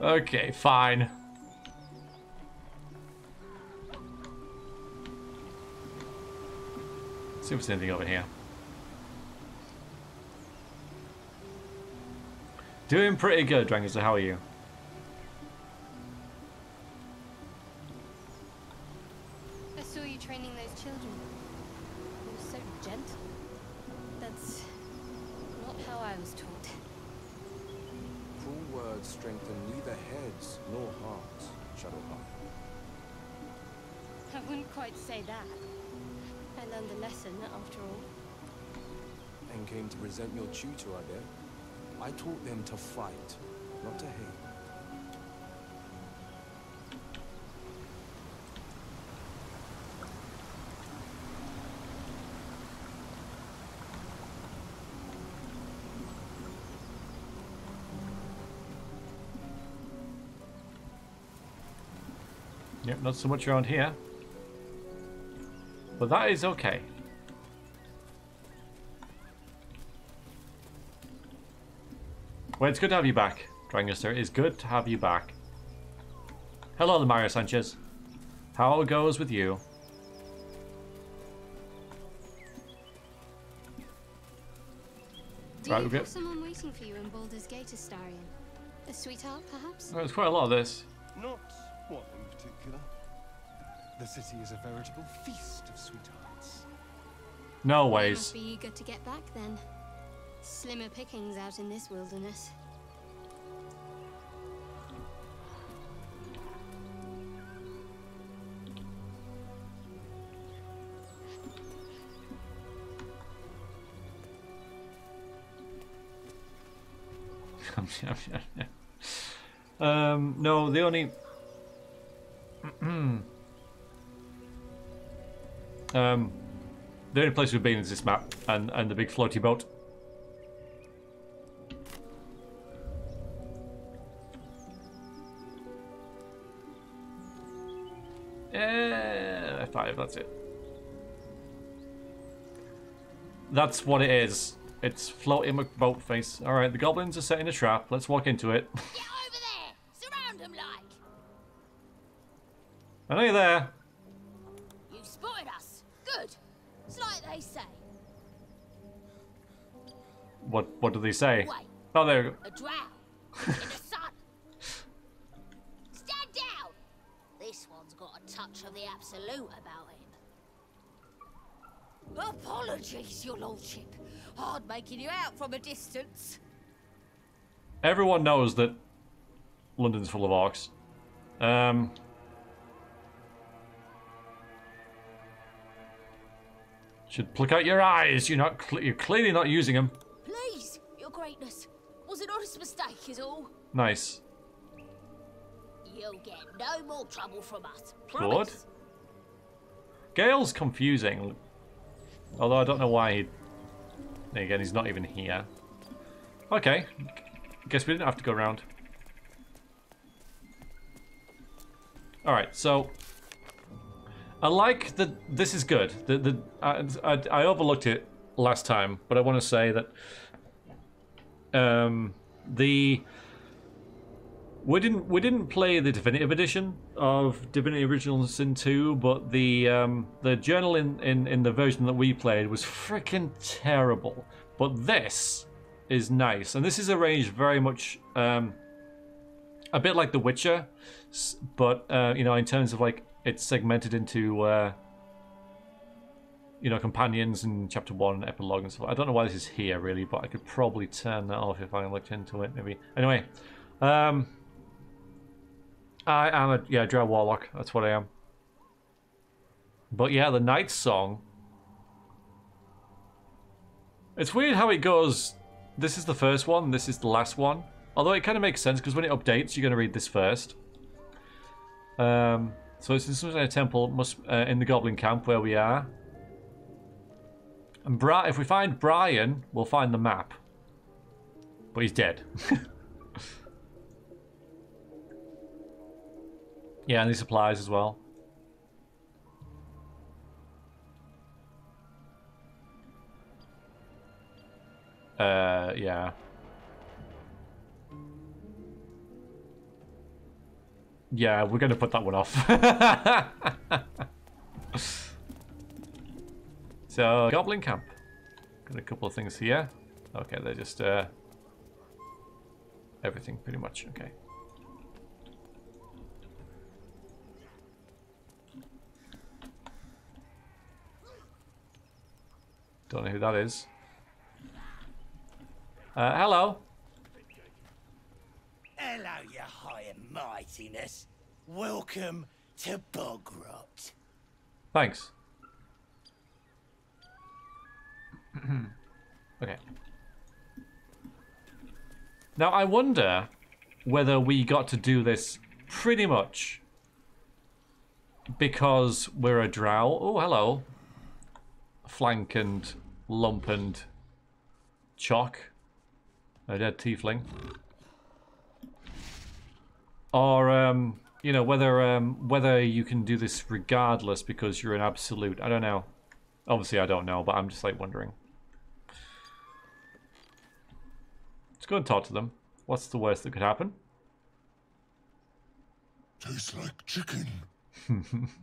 Okay, fine. See if there's anything over here. Doing pretty good, Dragonster. How are you? I saw you training those children. You were so gentle. That's not how I was taught. Cruel words strengthen neither heads nor hearts, Shadowheart. I wouldn't quite say that. I learned a lesson, after all. And came to resent your tutor, I bet. I taught them to fight, not to hate. Yep, not so much around here. But that is okay. Well, it's good to have you back, Dragonster. It's good to have you back. Hello, Mario Sanchez. How it goes with you? Do you have someone waiting for you in Baldur's Gate, Astarion? A sweetheart, perhaps? Well, there's quite a lot of this. Not one in particular. The city is a veritable feast of sweethearts. No You ways. must be eager to get back, then. Slimmer pickings out in this wilderness. No, the only... the only place we've been is this map and the big floaty boat. F5, that's it. That's what it is. It's floating McBoat face. Alright, the goblins are setting a trap. Let's walk into it. Get over there! Surround them like! I know you're there. You've spotted us. Good. It's like they say. What do they say? Wait. Oh, there we go. A drow. In the sun. Stand down! This one's got a touch of the absolute about him. Apologies, your lordship. Hard making you out from a distance. Everyone knows that London's full of orcs. Should pluck out your eyes. You're clearly not using them. Please, your greatness. Was an honest mistake is all. Nice. You'll get no more trouble from us. Good. Promise. Gale's confusing. Although I don't know why he... Again, he's not even here. Okay. Guess we didn't have to go around. Alright, so... I like that this is good. I overlooked it last time, but I want to say that... We didn't play the definitive edition of Divinity Original Sin 2, but the journal in the version that we played was freaking terrible. But this is nice, and this is arranged very much a bit like The Witcher, but you know, in terms of like it's segmented into you know, companions and chapter 1 epilogue and stuff. I don't know why this is here really, but I could probably turn that off if I looked into it maybe. Anyway, I am a drow warlock. That's what I am. But yeah, the Night Song. It's weird how it goes. This is the first one. This is the last one. Although it kind of makes sense because when it updates, you're going to read this first. So it's in some kind of temple, in the Goblin camp where we are. And if we find Brian, we'll find the map. But he's dead. Yeah, and these supplies as well. Yeah. Yeah, we're going to put that one off. So, Goblin Camp. Got a couple of things here. Okay, they're just, everything pretty much. Okay. Don't know who that is. Hello. Hello, your high and mightiness. Welcome to Bogrot. Thanks. Okay. Now, I wonder whether we got to do this pretty much because we're a drow. Oh, hello. Flank and lump and chalk. A dead tiefling. Or, you know, whether you can do this regardless because you're an absolute. I don't know. Obviously, I don't know, but I'm just like wondering. Let's go and talk to them. What's the worst that could happen? Tastes like chicken.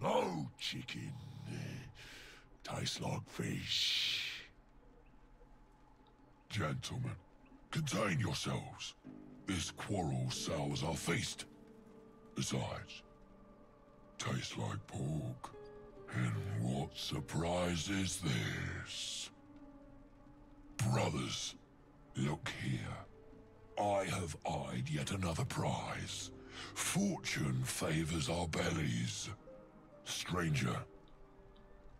No chicken. Tastes like fish. Gentlemen, contain yourselves. This quarrel sours our feast. Besides, tastes like pork. And what surprise is this? Brothers, look here. I have eyed yet another prize. Fortune favors our bellies. Stranger,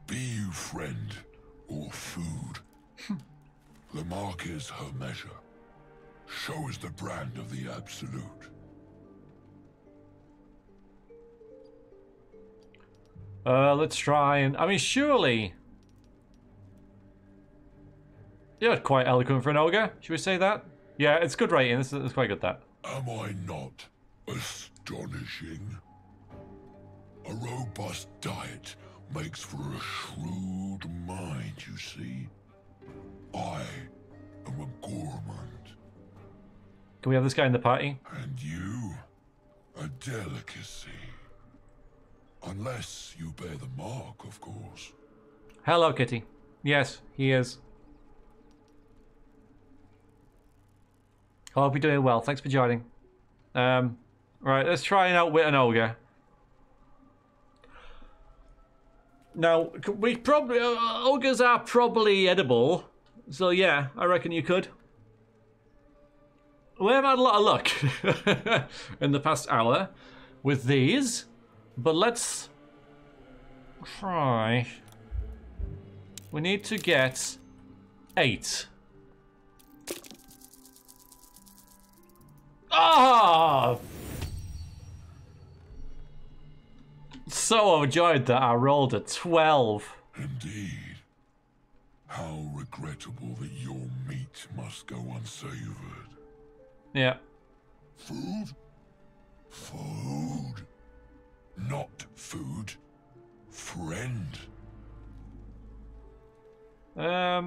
be you friend or food. The mark is her measure. Show us the brand of the absolute. Let's try and... I mean, surely... You're quite eloquent for an ogre. Should we say that? Yeah, it's good writing. It's quite good, that. Am I not astonishing? A robust diet makes for a shrewd mind, you see. I am a gourmand. Can we have this guy in the party? And you, a delicacy. Unless you bear the mark, of course. Hello, Kitty. Yes, he is. Hope you're doing well. Thanks for joining. Right, let's try and outwit an ogre. Now, we probably ogres are probably edible, so yeah, I reckon you could. We have had a lot of luck in the past hour with these, but let's try. We need to get 8. Ah! So overjoyed that I rolled a 12. Indeed. How regrettable that your meat must go unsavored. Yeah. Food? Food. Not food. Friend. I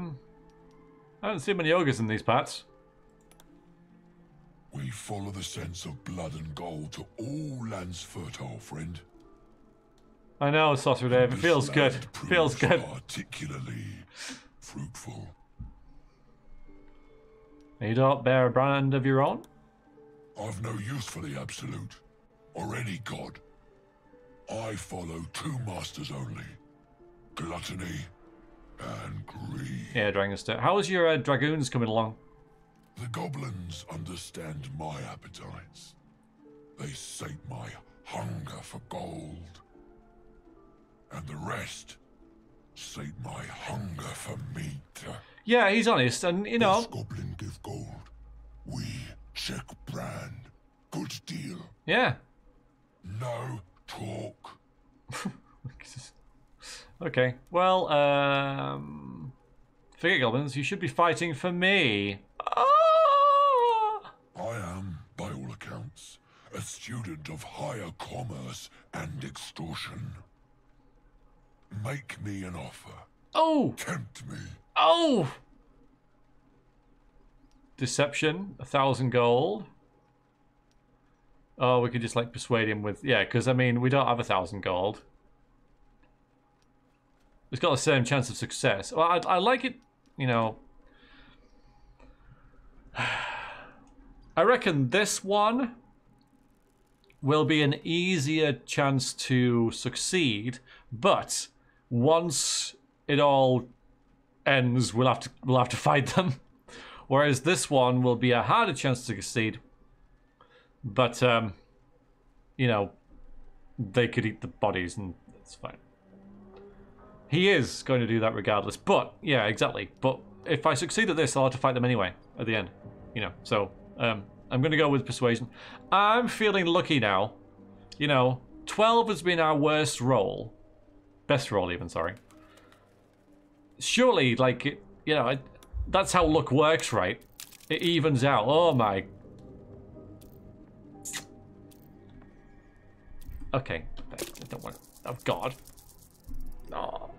don't see many ogres in these parts. We follow the sense of blood and gold to all lands fertile, friend. I know, Sorcerer Dave. It feels good. Feels good. Particularly fruitful. You don't bear a brand of your own? I've no use for the Absolute, or any god. I follow 2 masters only. Gluttony and greed. Yeah, Dragonster. How's your dragoons coming along? The goblins understand my appetites. They sate my hunger for gold. And the rest sate my hunger for meat. Yeah, he's honest, and you know. This goblin give gold. We check brand. Good deal. Yeah. No talk. Okay. Well, forget goblins. You should be fighting for me. I am, by all accounts, a student of higher commerce and extortion. Make me an offer. Oh! Tempt me. Oh! Deception, 1,000 gold. Oh, we could just like persuade him with, yeah, because I mean, we don't have 1,000 gold. It's got the same chance of success. Well, I like it, you know. I reckon this one will be an easier chance to succeed, but once it all ends, we'll have to fight them. Whereas this one will be a harder chance to succeed, but you know, they could eat the bodies and it's fine. He is going to do that regardless, but yeah, exactly. But if I succeed at this, I'll have to fight them anyway at the end, you know. So I'm going to go with persuasion. I'm feeling lucky now. You know, 12 has been our worst roll. Best roll even, sorry. Surely, like, you know, that's how luck works, right? It evens out. Oh my. Okay. I don't want to. Oh God. Oh.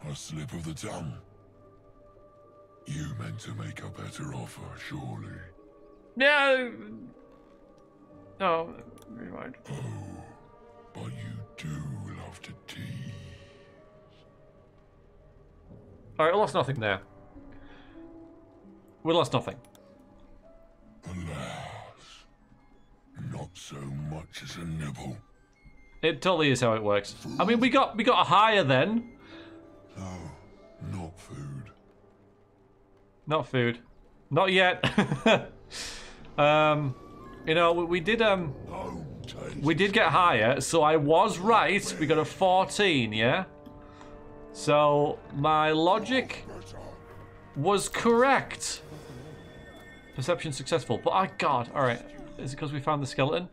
A slip of the tongue. You meant to make a better offer, surely. No. No. Never mind. Oh, but you do love to tease. Alright, we lost nothing there. We lost nothing. Alas, not so much as a nibble. It totally is how it works. I mean, we got a higher then. No, not food. Not food. Not yet. You know, we did get higher, so I was right. We got a 14, yeah? So my logic was correct. Perception successful. But oh God, alright. Is it because we found the skeleton?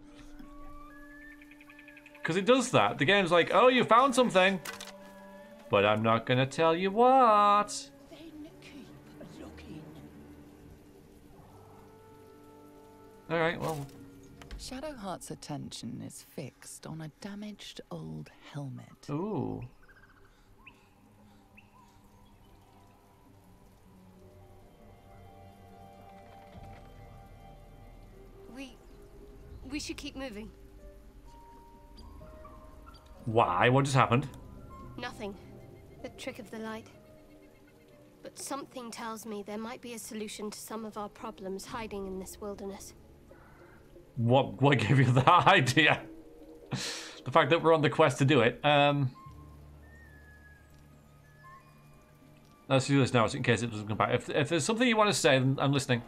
Because it does that. The game's like, oh, you found something. But I'm not gonna tell you what. Alright, well. Shadowheart's attention is fixed on a damaged old helmet. Ooh. We should keep moving. Why? What just happened? Nothing. The trick of the light. But something tells me there might be a solution to some of our problems hiding in this wilderness. What gave you that idea? The fact that we're on the quest to do it. Let's do this now, in case it doesn't come back. If there's something you want to say, then I'm listening.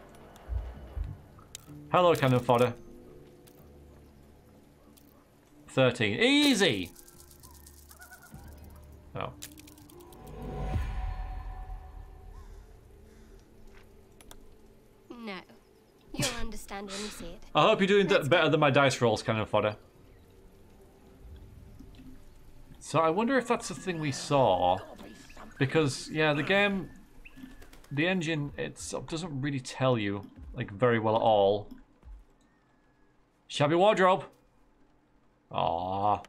Hello, cannon fodder. 13. Easy! Oh. No. You'll understand when you see it. I hope you're doing better than my dice rolls, cannon fodder. So I wonder if that's the thing we saw. Because, yeah, the game, the engine, it doesn't really tell you, like, very well at all. Shabby wardrobe. Aww.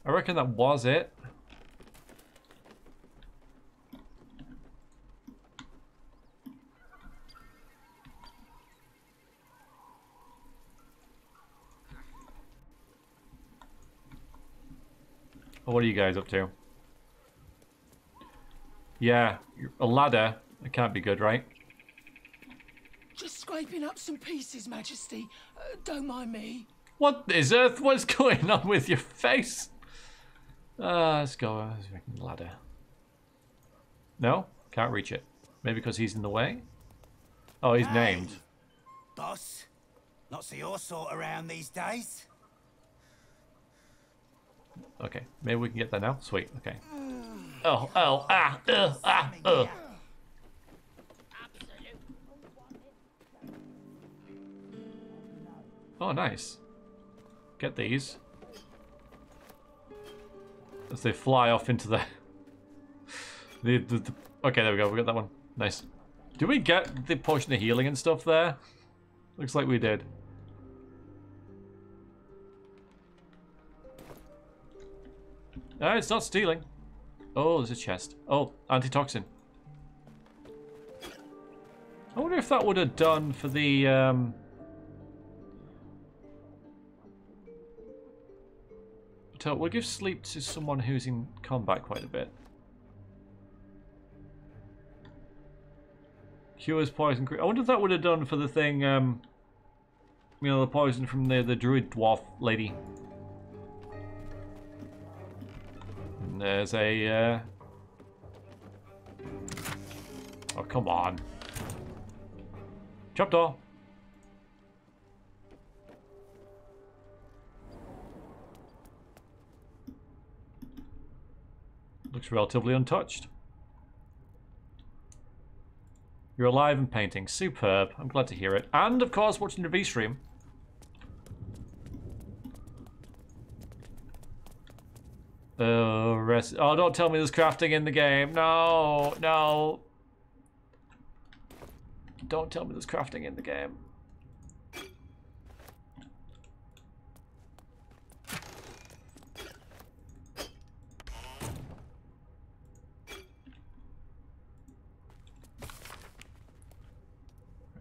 I reckon that was it. Well, what are you guys up to? Yeah, a ladder. It can't be good, right? Just scraping up some pieces, Majesty. Don't mind me. What is Earth? What's going on with your face? Let's go. Ladder. No? Can't reach it. Maybe because he's in the way? Oh, he's named. Boss, not see your sort around these days. Okay, maybe we can get that now. Sweet, okay. Oh, Oh, nice. Get these. As they fly off into the... Okay, there we go. We got that one. Nice. Do we get the potion of healing and stuff there? Looks like we did. It's not stealing. Oh, there's a chest. Oh, antitoxin. I wonder if that would have done for the... We'll give sleep to someone who's in combat quite a bit. Cures poison. I wonder if that would have done for the thing, you know, the poison from the druid dwarf lady. And there's a, Oh, come on. Trapdoor. Looks relatively untouched. You're alive and painting. Superb. I'm glad to hear it. And, of course, watching the V-stream. Oh, don't tell me there's crafting in the game. No, no. Don't tell me there's crafting in the game.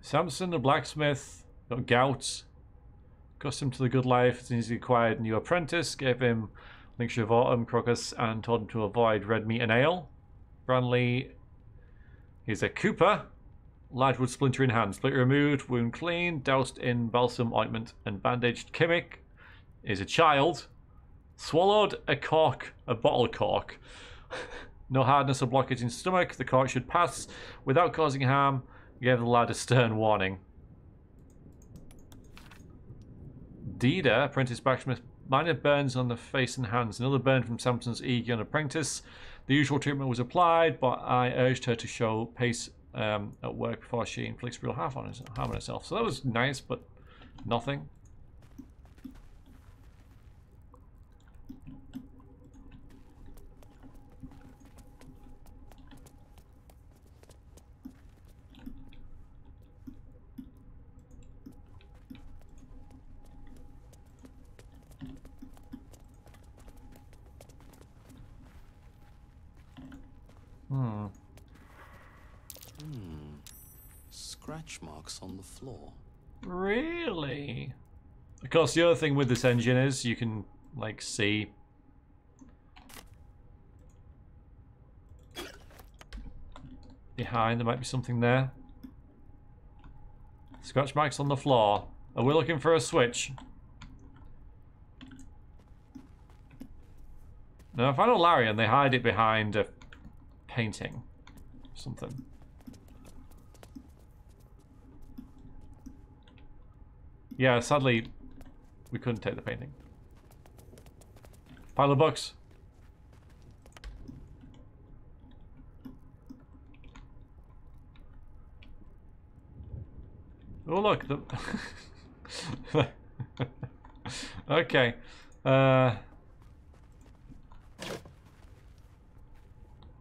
Samson, the blacksmith, got gout. Accustomed to the good life, as soon as he acquired a new apprentice, gave him Lincture of Autumn, Crocus, and told him to avoid red meat and ale. Branley is a Cooper. Large wood splinter in hand. Splinter removed, wound clean, doused in balsam ointment and bandaged. Kimmick is a child. Swallowed a cork, a bottle cork. No hardness or blockage in stomach. The cork should pass without causing harm. Gave the lad a stern warning. Dida, apprentice blacksmith. Minor burns on the face and hands. Another burn from Samson's eager apprentice. The usual treatment was applied, but I urged her to show pace at work before she inflicts real harm on herself. So that was nice, but nothing. Scratch marks on the floor. Really? Of course, the other thing with this engine is you can, like, see... behind, there might be something there. Scratch marks on the floor. Are we looking for a switch? Now, if I know Larian, they hide it behind a painting. Something. Yeah, sadly, we couldn't take the painting. Pile of books. Oh, look. The okay. Hi,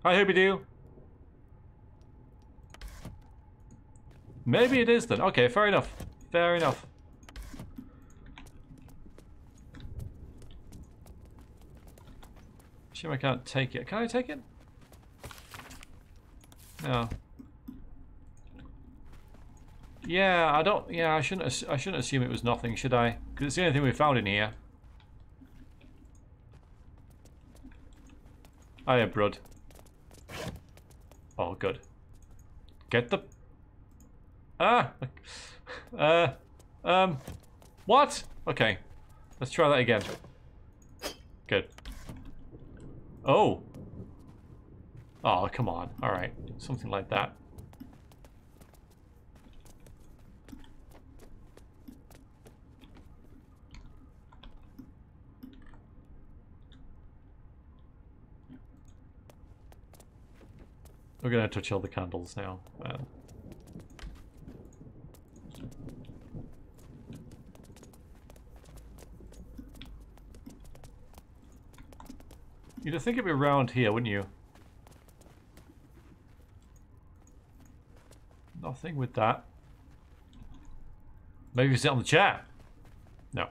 Hooby-Doo. Maybe it is then. Okay, fair enough. Fair enough. Shame I can't take it. Can I take it? No. Yeah, I don't. Yeah, I shouldn't assume it was nothing, should I? Because it's the only thing we found in here. Hiya, Brud. Oh, good. Get the. Ah. What? Okay. Let's try that again. Good. Oh. Oh, come on. All right. Something like that. We're gonna touch all the candles now. You'd think it'd be around here, wouldn't you? Nothing with that. Maybe you sit on the chair. No.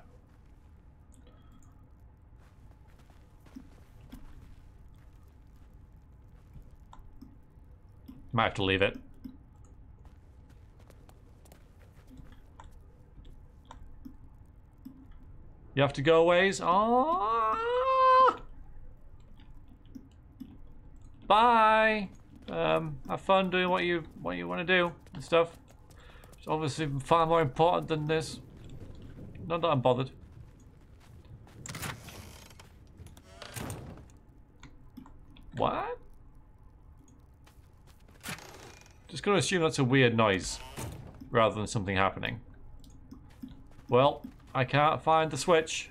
Might have to leave it. You have to go a ways? Aww. Bye. Have fun doing what you want to do and stuff. It's obviously far more important than this. Not that I'm bothered. What? Just gonna assume that's a weird noise rather than something happening. Well, I can't find the switch.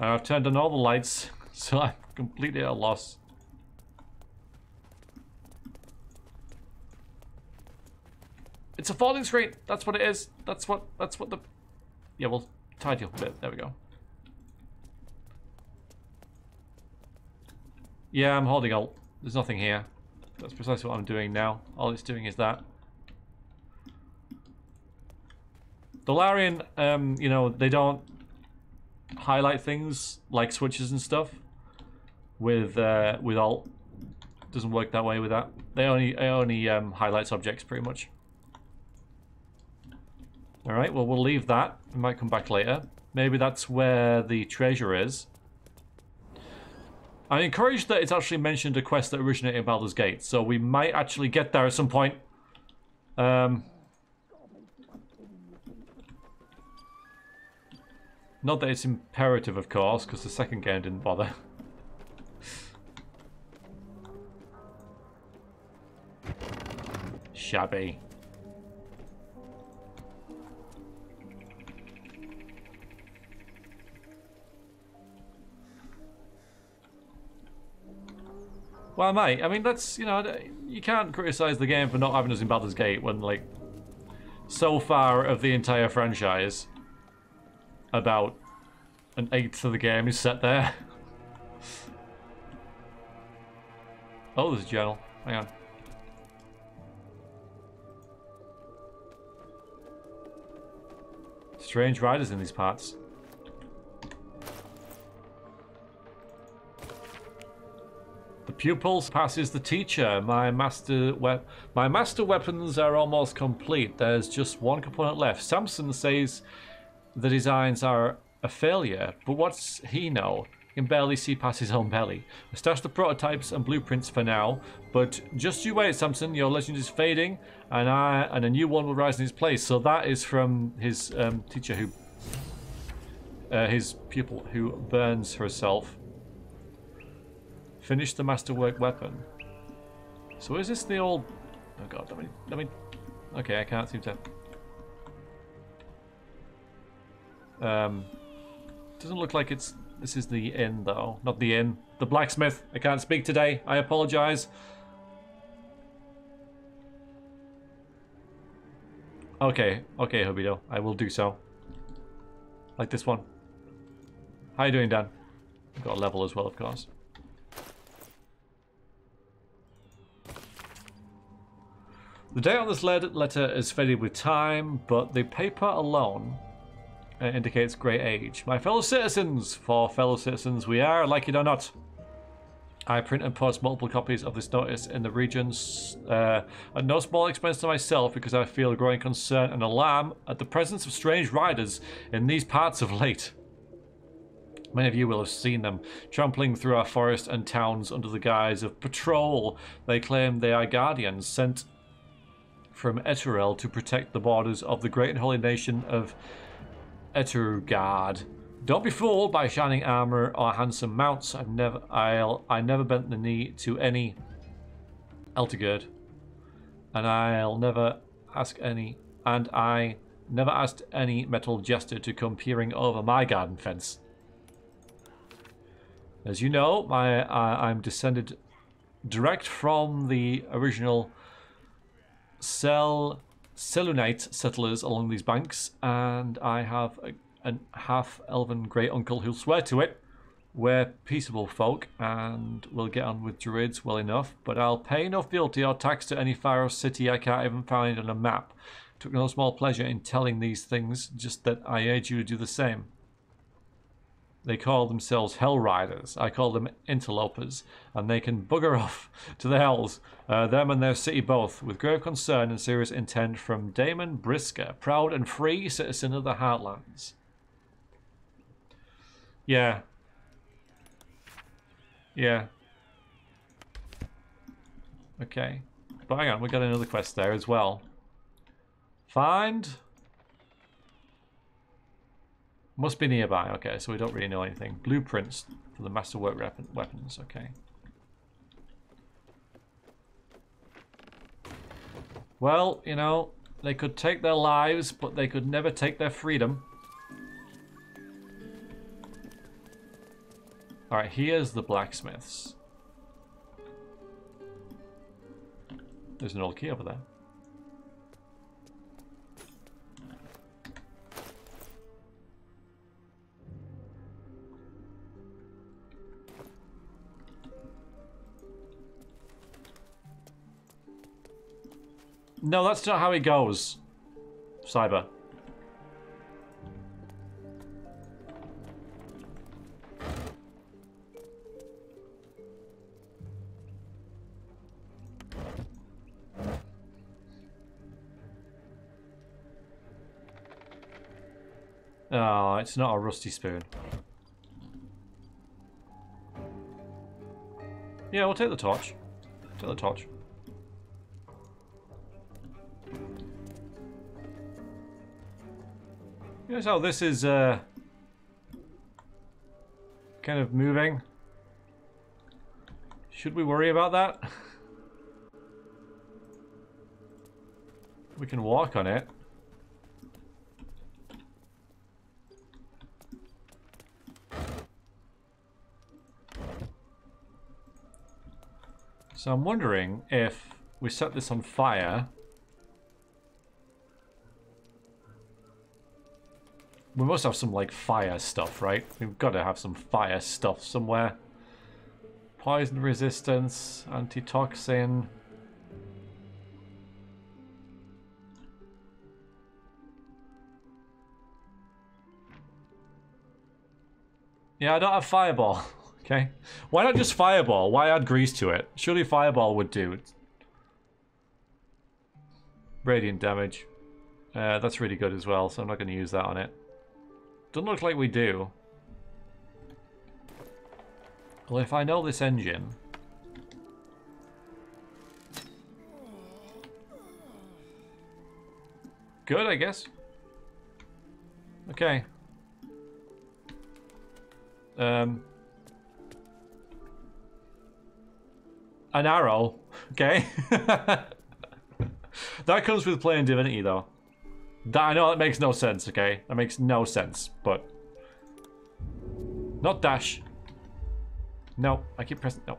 And I've turned on all the lights, so I'm completely at a loss. It's a falling screen. That's what it is. That's what the... Yeah, we'll tidy up a bit. There we go. Yeah, I'm holding Alt. There's nothing here. That's precisely what I'm doing now. All it's doing is that. The Larian, you know, they don't highlight things like switches and stuff with Alt. Doesn't work that way with that. It only highlights objects pretty much. All right. Well, we'll leave that. We might come back later. Maybe that's where the treasure is. I'm encouraged that it's actually mentioned a quest that originated in Baldur's Gate, so we might actually get there at some point. Not that it's imperative, of course, because the second game didn't bother. Shabby. Well, mate, I mean, that's, you know, you can't criticize the game for not having us in Baldur's Gate when, like, so far of the entire franchise, about an eighth of the game is set there. Oh, there's a journal. Hang on. Strange riders in these parts. The Pupils passes the teacher. My master weapons are almost complete. There's just one component left. Samson says the designs are a failure, but what's he know? He can barely see past his own belly. I stashed the prototypes and blueprints for now, but just you wait, Samson. Your legend is fading, and a new one will rise in his place. So that is from his teacher, who his pupil, who burns herself. Finish the masterwork weapon. So is this the old? Oh god, let me. Okay, I can't seem to. Doesn't look like it's. This is the inn, though. Not the inn. The blacksmith. I can't speak today. I apologize. Okay, okay, Hobido. I will do so. Like this one. How you doing, Dan? Got a level as well, of course. The date on this letter is faded with time, but the paper alone indicates great age. My fellow citizens, for fellow citizens we are, like it or not. I print and post multiple copies of this notice in the regions at no small expense to myself, because I feel growing concern and alarm at the presence of strange riders in these parts of late. Many of you will have seen them trampling through our forest and towns under the guise of patrol. They claim they are guardians sent from Eterel to protect the borders of the great and holy nation of Etergard. Don't be fooled by shining armor or handsome mounts. I never bent the knee to any Eltergard, and I never asked any metal jester to come peering over my garden fence. As you know, I'm descended direct from the original Selunite settlers along these banks, and I have a half-elven great uncle who'll swear to it. We're peaceable folk and will get on with druids well enough, but I'll pay no fealty or tax to any Pharos city I can't even find on a map. Took no small pleasure in telling these things, just that I urge you to do the same. They call themselves Hell Riders. I call them interlopers, and they can bugger off to the hells, them and their city both, with grave concern and serious intent from Damon Brisker, proud and free citizen of the Heartlands. Yeah. Yeah. Okay. But hang on, we got another quest there as well. Find... Must be nearby, okay, so we don't really know anything. Blueprints for the masterwork weapons, okay. Well, you know, they could take their lives, but they could never take their freedom. Alright, here's the blacksmiths. There's an old key over there. No, that's not how it goes, Cyber. Oh, it's not a rusty spoon. Yeah, we'll take the torch. Take the torch. Here's how this is kind of moving. Should we worry about that? We can walk on it. So I'm wondering if we set this on fire. We must have some, like, fire stuff, right? We've got to have some fire stuff somewhere. Poison resistance, antitoxin. Yeah, I don't have fireball. Okay. Why not just fireball? Why add grease to it? Surely fireball would do. Radiant damage. That's really good as well, so I'm not going to use that on it. Doesn't look like we do. Well, if I know this engine... Good, I guess. Okay. An arrow. Okay. That comes with playing Divinity, though. That, I know that makes no sense, okay? That makes no sense, but... Not dash. No, I keep pressing... No.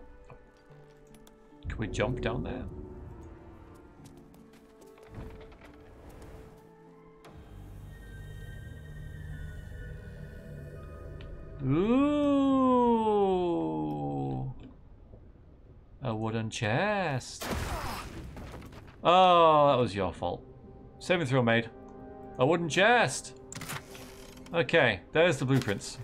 Can we jump down there? Ooh. A wooden chest. Oh, that was your fault. Saving throw made. A wooden chest. Okay, there's the blueprints.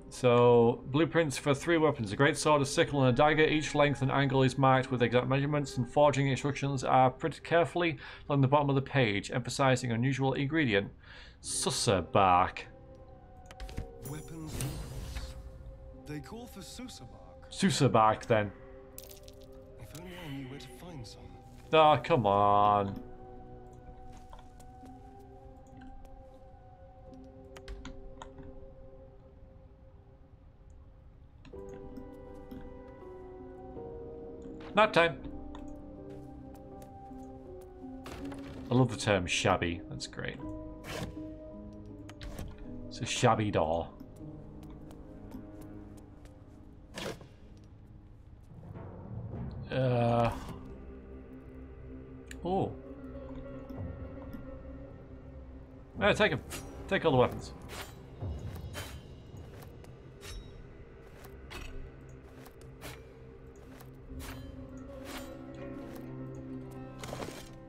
So, blueprints for 3 weapons. A great sword, a sickle, and a dagger. Each length and angle is marked with exact measurements, and forging instructions are printed carefully along the bottom of the page, emphasizing unusual ingredient. Susa bark. Weapons. They call for Susa bark. Susa bark, then. If only I knew where to find some. Oh, come on. Nap time. I love the term shabby. That's great. It's a shabby door. Oh. Yeah, take them. Take all the weapons.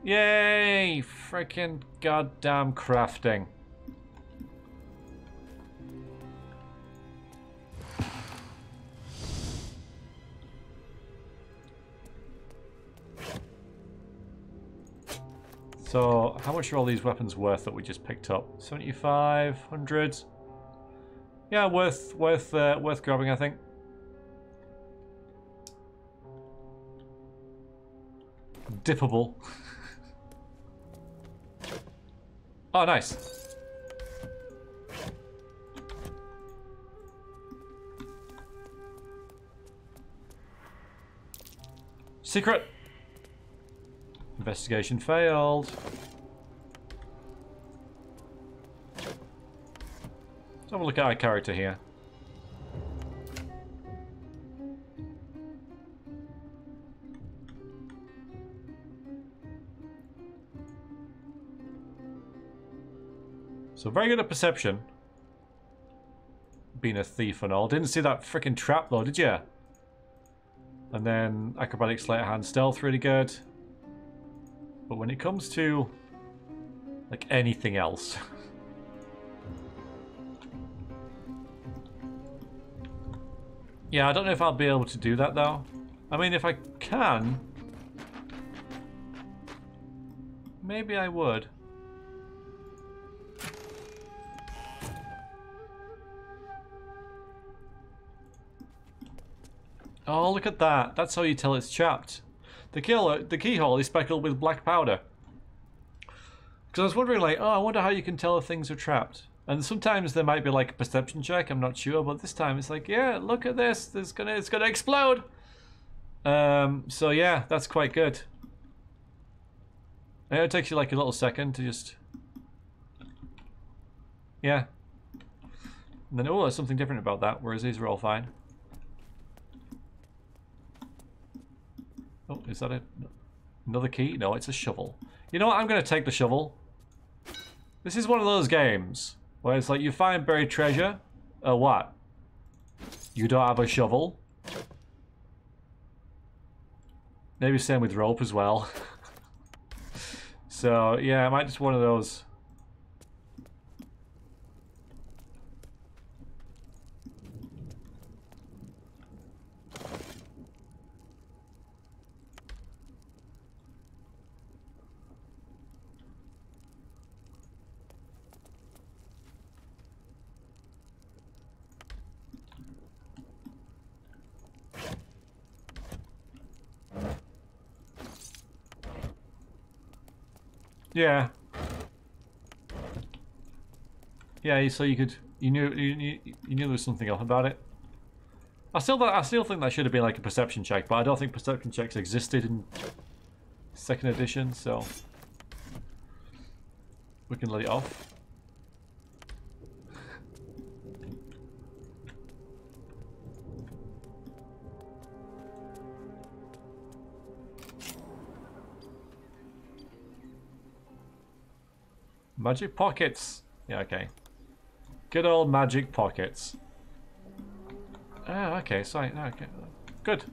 Yay! Freaking goddamn crafting. So, how much are all these weapons worth that we just picked up? 75, 100. Yeah, worth grabbing, I think. Dippable. Oh, nice. Secret. Investigation failed. Let's have a look at our character here. So very good at perception. Being a thief and all. Didn't see that freaking trap though, did you? And then acrobatics, sleight of hand, stealth, really good. But when it comes to like anything else, yeah, I don't know if I'll be able to do that though. I mean, if I can, maybe I would. Oh, look at that. That's how you tell it's trapped. The keyhole is speckled with black powder. Because I was wondering, like, oh, I wonder how you can tell if things are trapped. And sometimes there might be like a perception check, I'm not sure, but this time it's like, yeah, look at this. It's gonna explode. So yeah, that's quite good. It takes you like a little second to just... Yeah. And then, oh, there's something different about that, whereas these are all fine. Oh, is that another key? No, it's a shovel. You know what? I'm going to take the shovel. This is one of those games where it's like you find buried treasure. Oh, what? You don't have a shovel? Maybe same with rope as well. So, yeah, I might just one of those. Yeah. Yeah, so you could, you knew there was something up about it. I still think that should have been like a perception check, but I don't think perception checks existed in second edition, so we can let it off. Magic pockets. Yeah, okay. Good old magic pockets. Ah, okay, so okay. Good.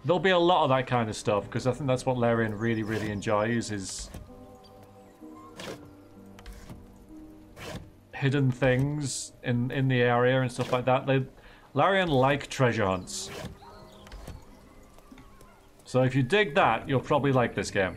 There'll be a lot of that kind of stuff, because I think that's what Larian really, really enjoys, is hidden things in the area and stuff like that. Larian like treasure hunts. So if you dig that, you'll probably like this game.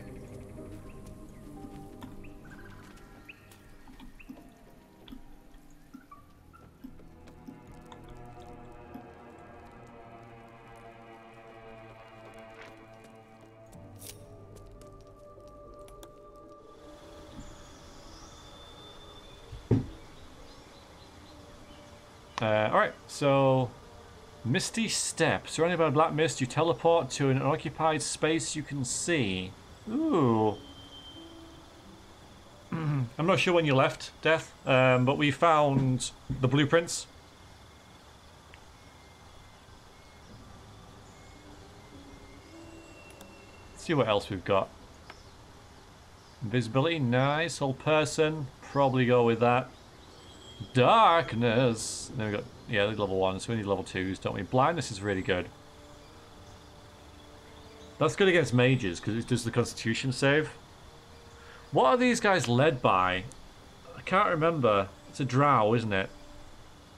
Alright, so Misty Step. Surrounded by black mist, you teleport to an unoccupied space you can see. Ooh. I'm not sure when you left, Death, but we found the blueprints. Let's see what else we've got. Invisibility, nice. Whole person, probably go with that. Darkness. Then we got, yeah, level 1, so we need level 2s, don't we? Blindness is really good. That's good against mages because it does the Constitution save. What are these guys led by? I can't remember. It's a drow, isn't it?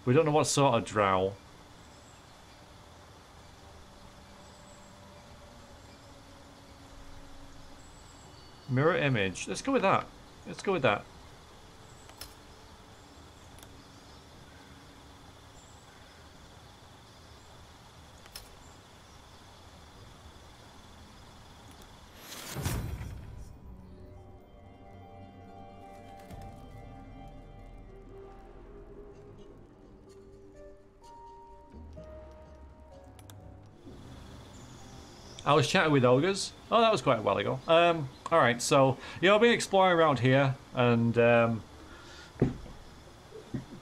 We don't know what sort of drow. Mirror image. Let's go with that. Let's go with that. I was chatting with ogres. Oh, that was quite a while ago. Alright, so, yeah, I've been exploring around here and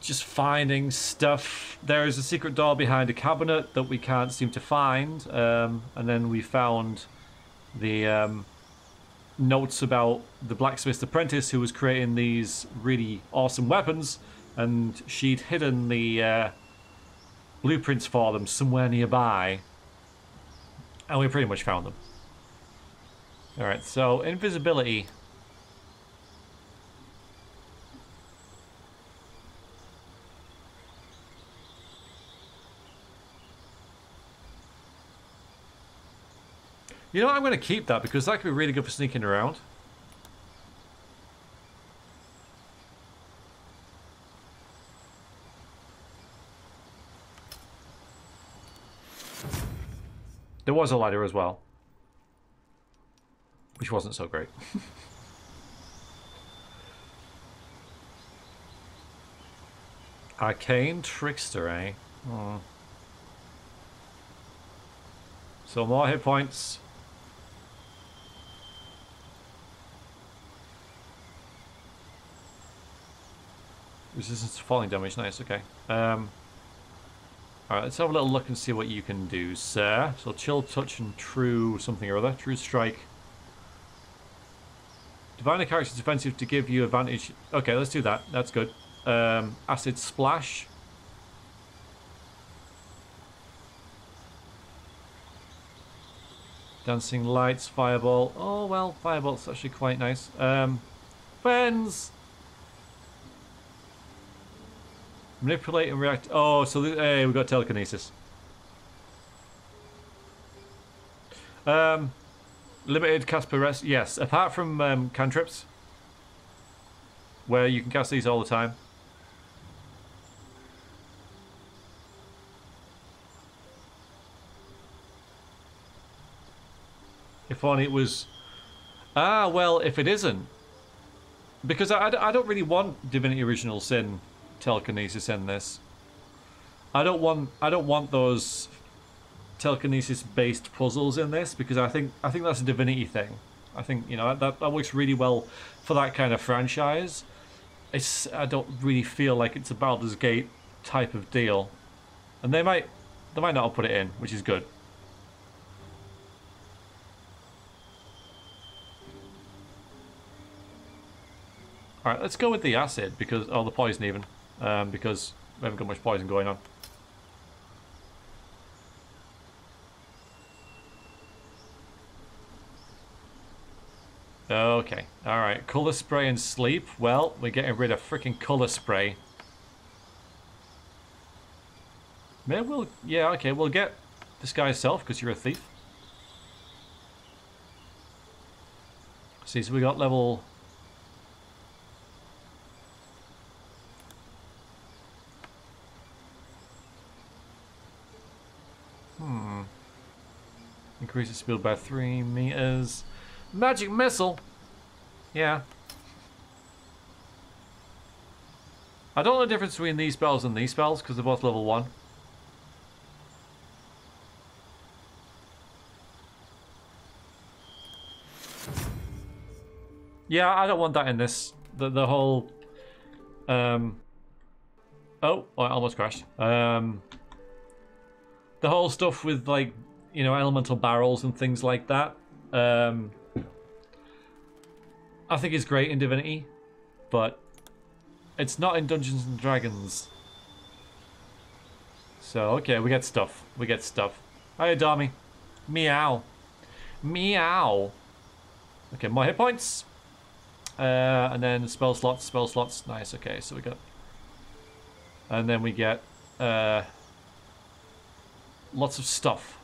just finding stuff. There is a secret door behind a cabinet that we can't seem to find. And then we found the notes about the blacksmith's apprentice who was creating these really awesome weapons, and she'd hidden the blueprints for them somewhere nearby. And we pretty much found them. Alright, so invisibility. You know what, I'm going to keep that because that could be really good for sneaking around. There was a ladder as well, which wasn't so great. Arcane Trickster, eh? Oh. So more hit points. Resistance to falling damage, nice, okay. Alright, let's have a little look and see what you can do, sir. So chill, touch, and true something or other. True strike. Divine a character's defensive to give you advantage. Okay, let's do that. That's good. Acid splash. Dancing lights, fireball. Oh, well, fireball's actually quite nice. Friends! Manipulate and react. Oh, so hey, we got telekinesis. Limited cast per rest. Yes, apart from cantrips, where you can cast these all the time. If only it was... Ah, well, if it isn't. Because I don't really want Divinity Original Sin telekinesis in this. I don't want those telekinesis based puzzles in this, because I think that's a Divinity thing. I think, you know, that works really well for that kind of franchise. I don't really feel like it's a Baldur's Gate type of deal. And they might not have put it in, which is good. Alright, let's go with the acid, because... Oh, the poison even. Because we haven't got much poison going on. Okay, alright. Colour spray and sleep. Well, we're getting rid of freaking colour spray. Maybe we'll... Yeah, okay, we'll get disguise self, because you're a thief. See, so we got level... Increases speed by 3 meters. Magic missile! Yeah. I don't know the difference between these spells and these spells, because they're both level 1. Yeah, I don't want that in this. The whole... Oh, I almost crashed. The whole stuff with, like, you know, elemental barrels and things like that. I think it's great in Divinity, but it's not in Dungeons and Dragons. So, okay, we get stuff. We get stuff. Hiya, Dami. Meow. Meow. Okay, more hit points. And then spell slots, spell slots. Nice, okay, so we got... And then we get lots of stuff.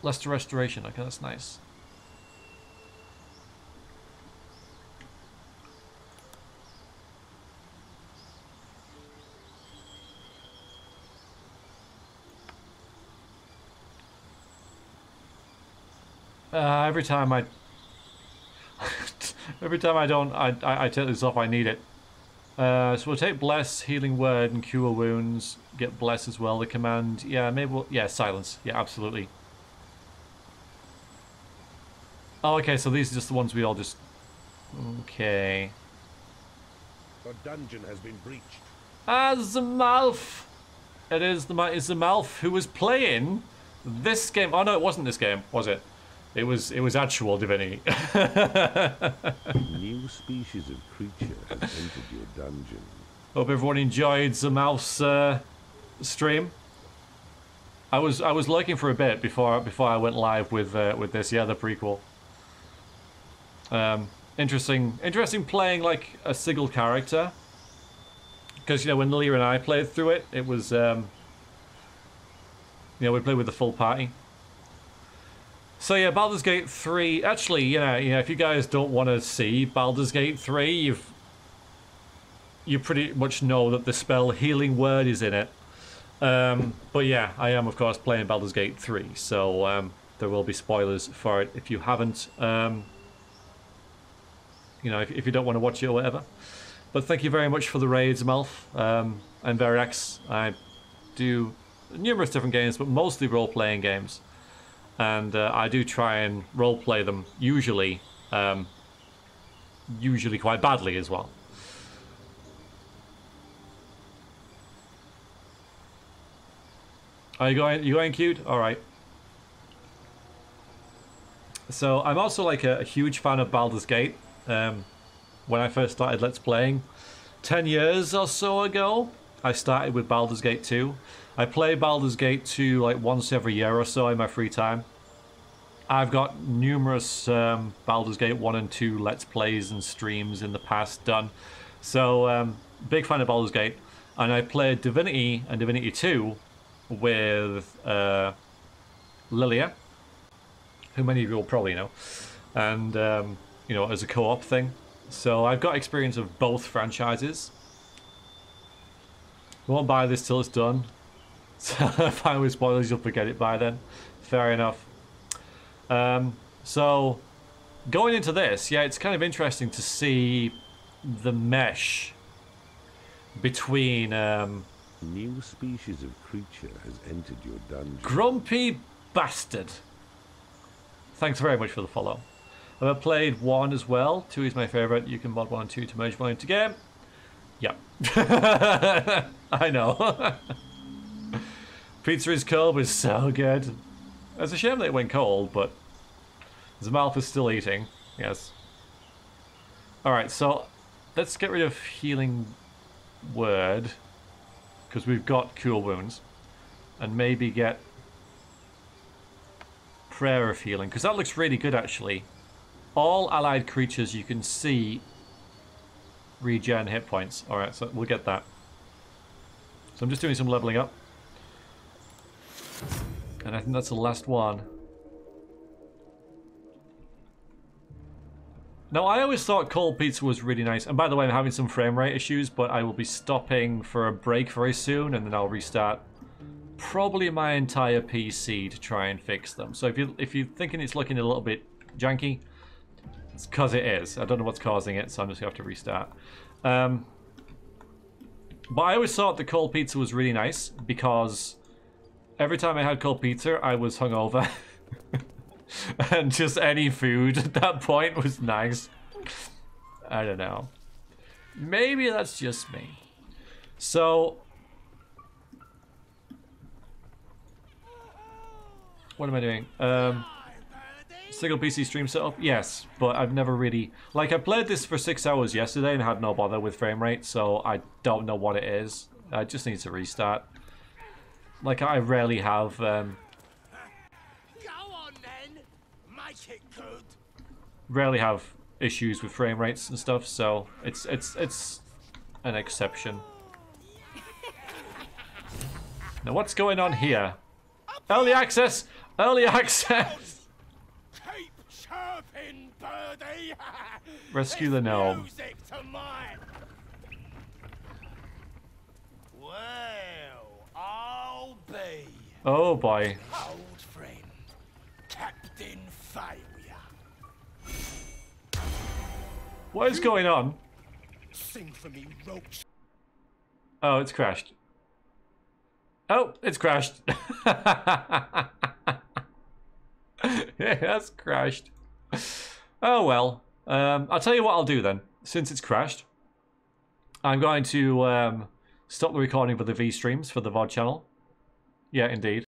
Lesser restoration, okay, that's nice. Every time I take this off, I need it. So we'll take Bless, Healing Word, and Cure Wounds. Get Bless as well, the command. Yeah, maybe we'll... Yeah, Silence. Yeah, absolutely. Oh, okay, so these are just the ones we all just... Okay. The dungeon has been breached. Ah, Zamalf! It is Zamalf who was playing this game. Oh no, it wasn't this game, was it? It was actual Divinity. New species of creature has entered your dungeon. Hope everyone enjoyed Zamalf's stream. I was lurking for a bit before I went live with this. Yeah, the prequel. Interesting playing like a single character, because you know when Lilia and I played through it, it was you know, we played with the full party. So yeah, Baldur's Gate 3. Actually, you know, if you guys don't want to see Baldur's Gate 3, you pretty much know that the spell Healing Word is in it. But yeah, I am of course playing Baldur's Gate 3, so there will be spoilers for it if you haven't. You know, if you don't want to watch it or whatever. But thank you very much for the raids, Malf. I'm Verrex. I do numerous different games, but mostly role-playing games. And I do try and role-play them, usually quite badly as well. Are you going cute? All right. So I'm also like a huge fan of Baldur's Gate. When I first started Let's Playing 10 years or so ago, I started with Baldur's Gate 2. I play Baldur's Gate 2 like once every year or so in my free time. I've got numerous Baldur's Gate 1 and 2 Let's Plays and streams in the past done. So, big fan of Baldur's Gate. And I played Divinity and Divinity 2 with Lilia, who many of you will probably know. And, you know, as a co-op thing. So I've got experience of both franchises. Won't buy this till it's done. So if I'm with spoilers, you'll forget it by then. Fair enough. So going into this, yeah, it's kind of interesting to see the mesh between New species of creature has entered your dungeon. Grumpy Bastard. Thanks very much for the follow. I've played 1 as well. 2 is my favorite. You can mod 1 and 2 to merge 1 into game. Yep. I know. Pizza is cold was so good. It's a shame that it went cold, but Zamalf is still eating. Yes. Alright, so let's get rid of healing word, because we've got Cure Wounds, and maybe get Prayer of Healing, because that looks really good actually. All allied creatures you can see regen hit points. Alright, so we'll get that. So I'm just doing some leveling up. And I think that's the last one. Now, I always thought cold pizza was really nice. And by the way, I'm having some frame rate issues, but I will be stopping for a break very soon, and then I'll restart probably my entire PC to try and fix them. So if you're thinking it's looking a little bit janky, it's because it is. I don't know what's causing it, so I'm just going to have to restart. But I always thought the cold pizza was really nice, because every time I had cold pizza, I was hungover. And just any food at that point was nice. I don't know. Maybe that's just me. So, what am I doing? Single PC stream setup? Yes, but I've never really... Like, I played this for 6 hours yesterday and had no bother with frame rate, so I don't know what it is. I just need to restart. Like, I rarely have... rarely have issues with frame rates and stuff, so it's an exception. Now, what's going on here? Early access! Early access! Keep chirping, birdie. Rescue the gnome. Well, I'll be. Oh boy. Old friend, Captain Failure. What is going on? Sing for me, roach. Oh, it's crashed. Oh, it's crashed. Yeah, that's crashed. Oh well. I'll tell you what I'll do then. Since it's crashed, I'm going to stop the recording for the V streams for the VOD channel. Yeah, indeed.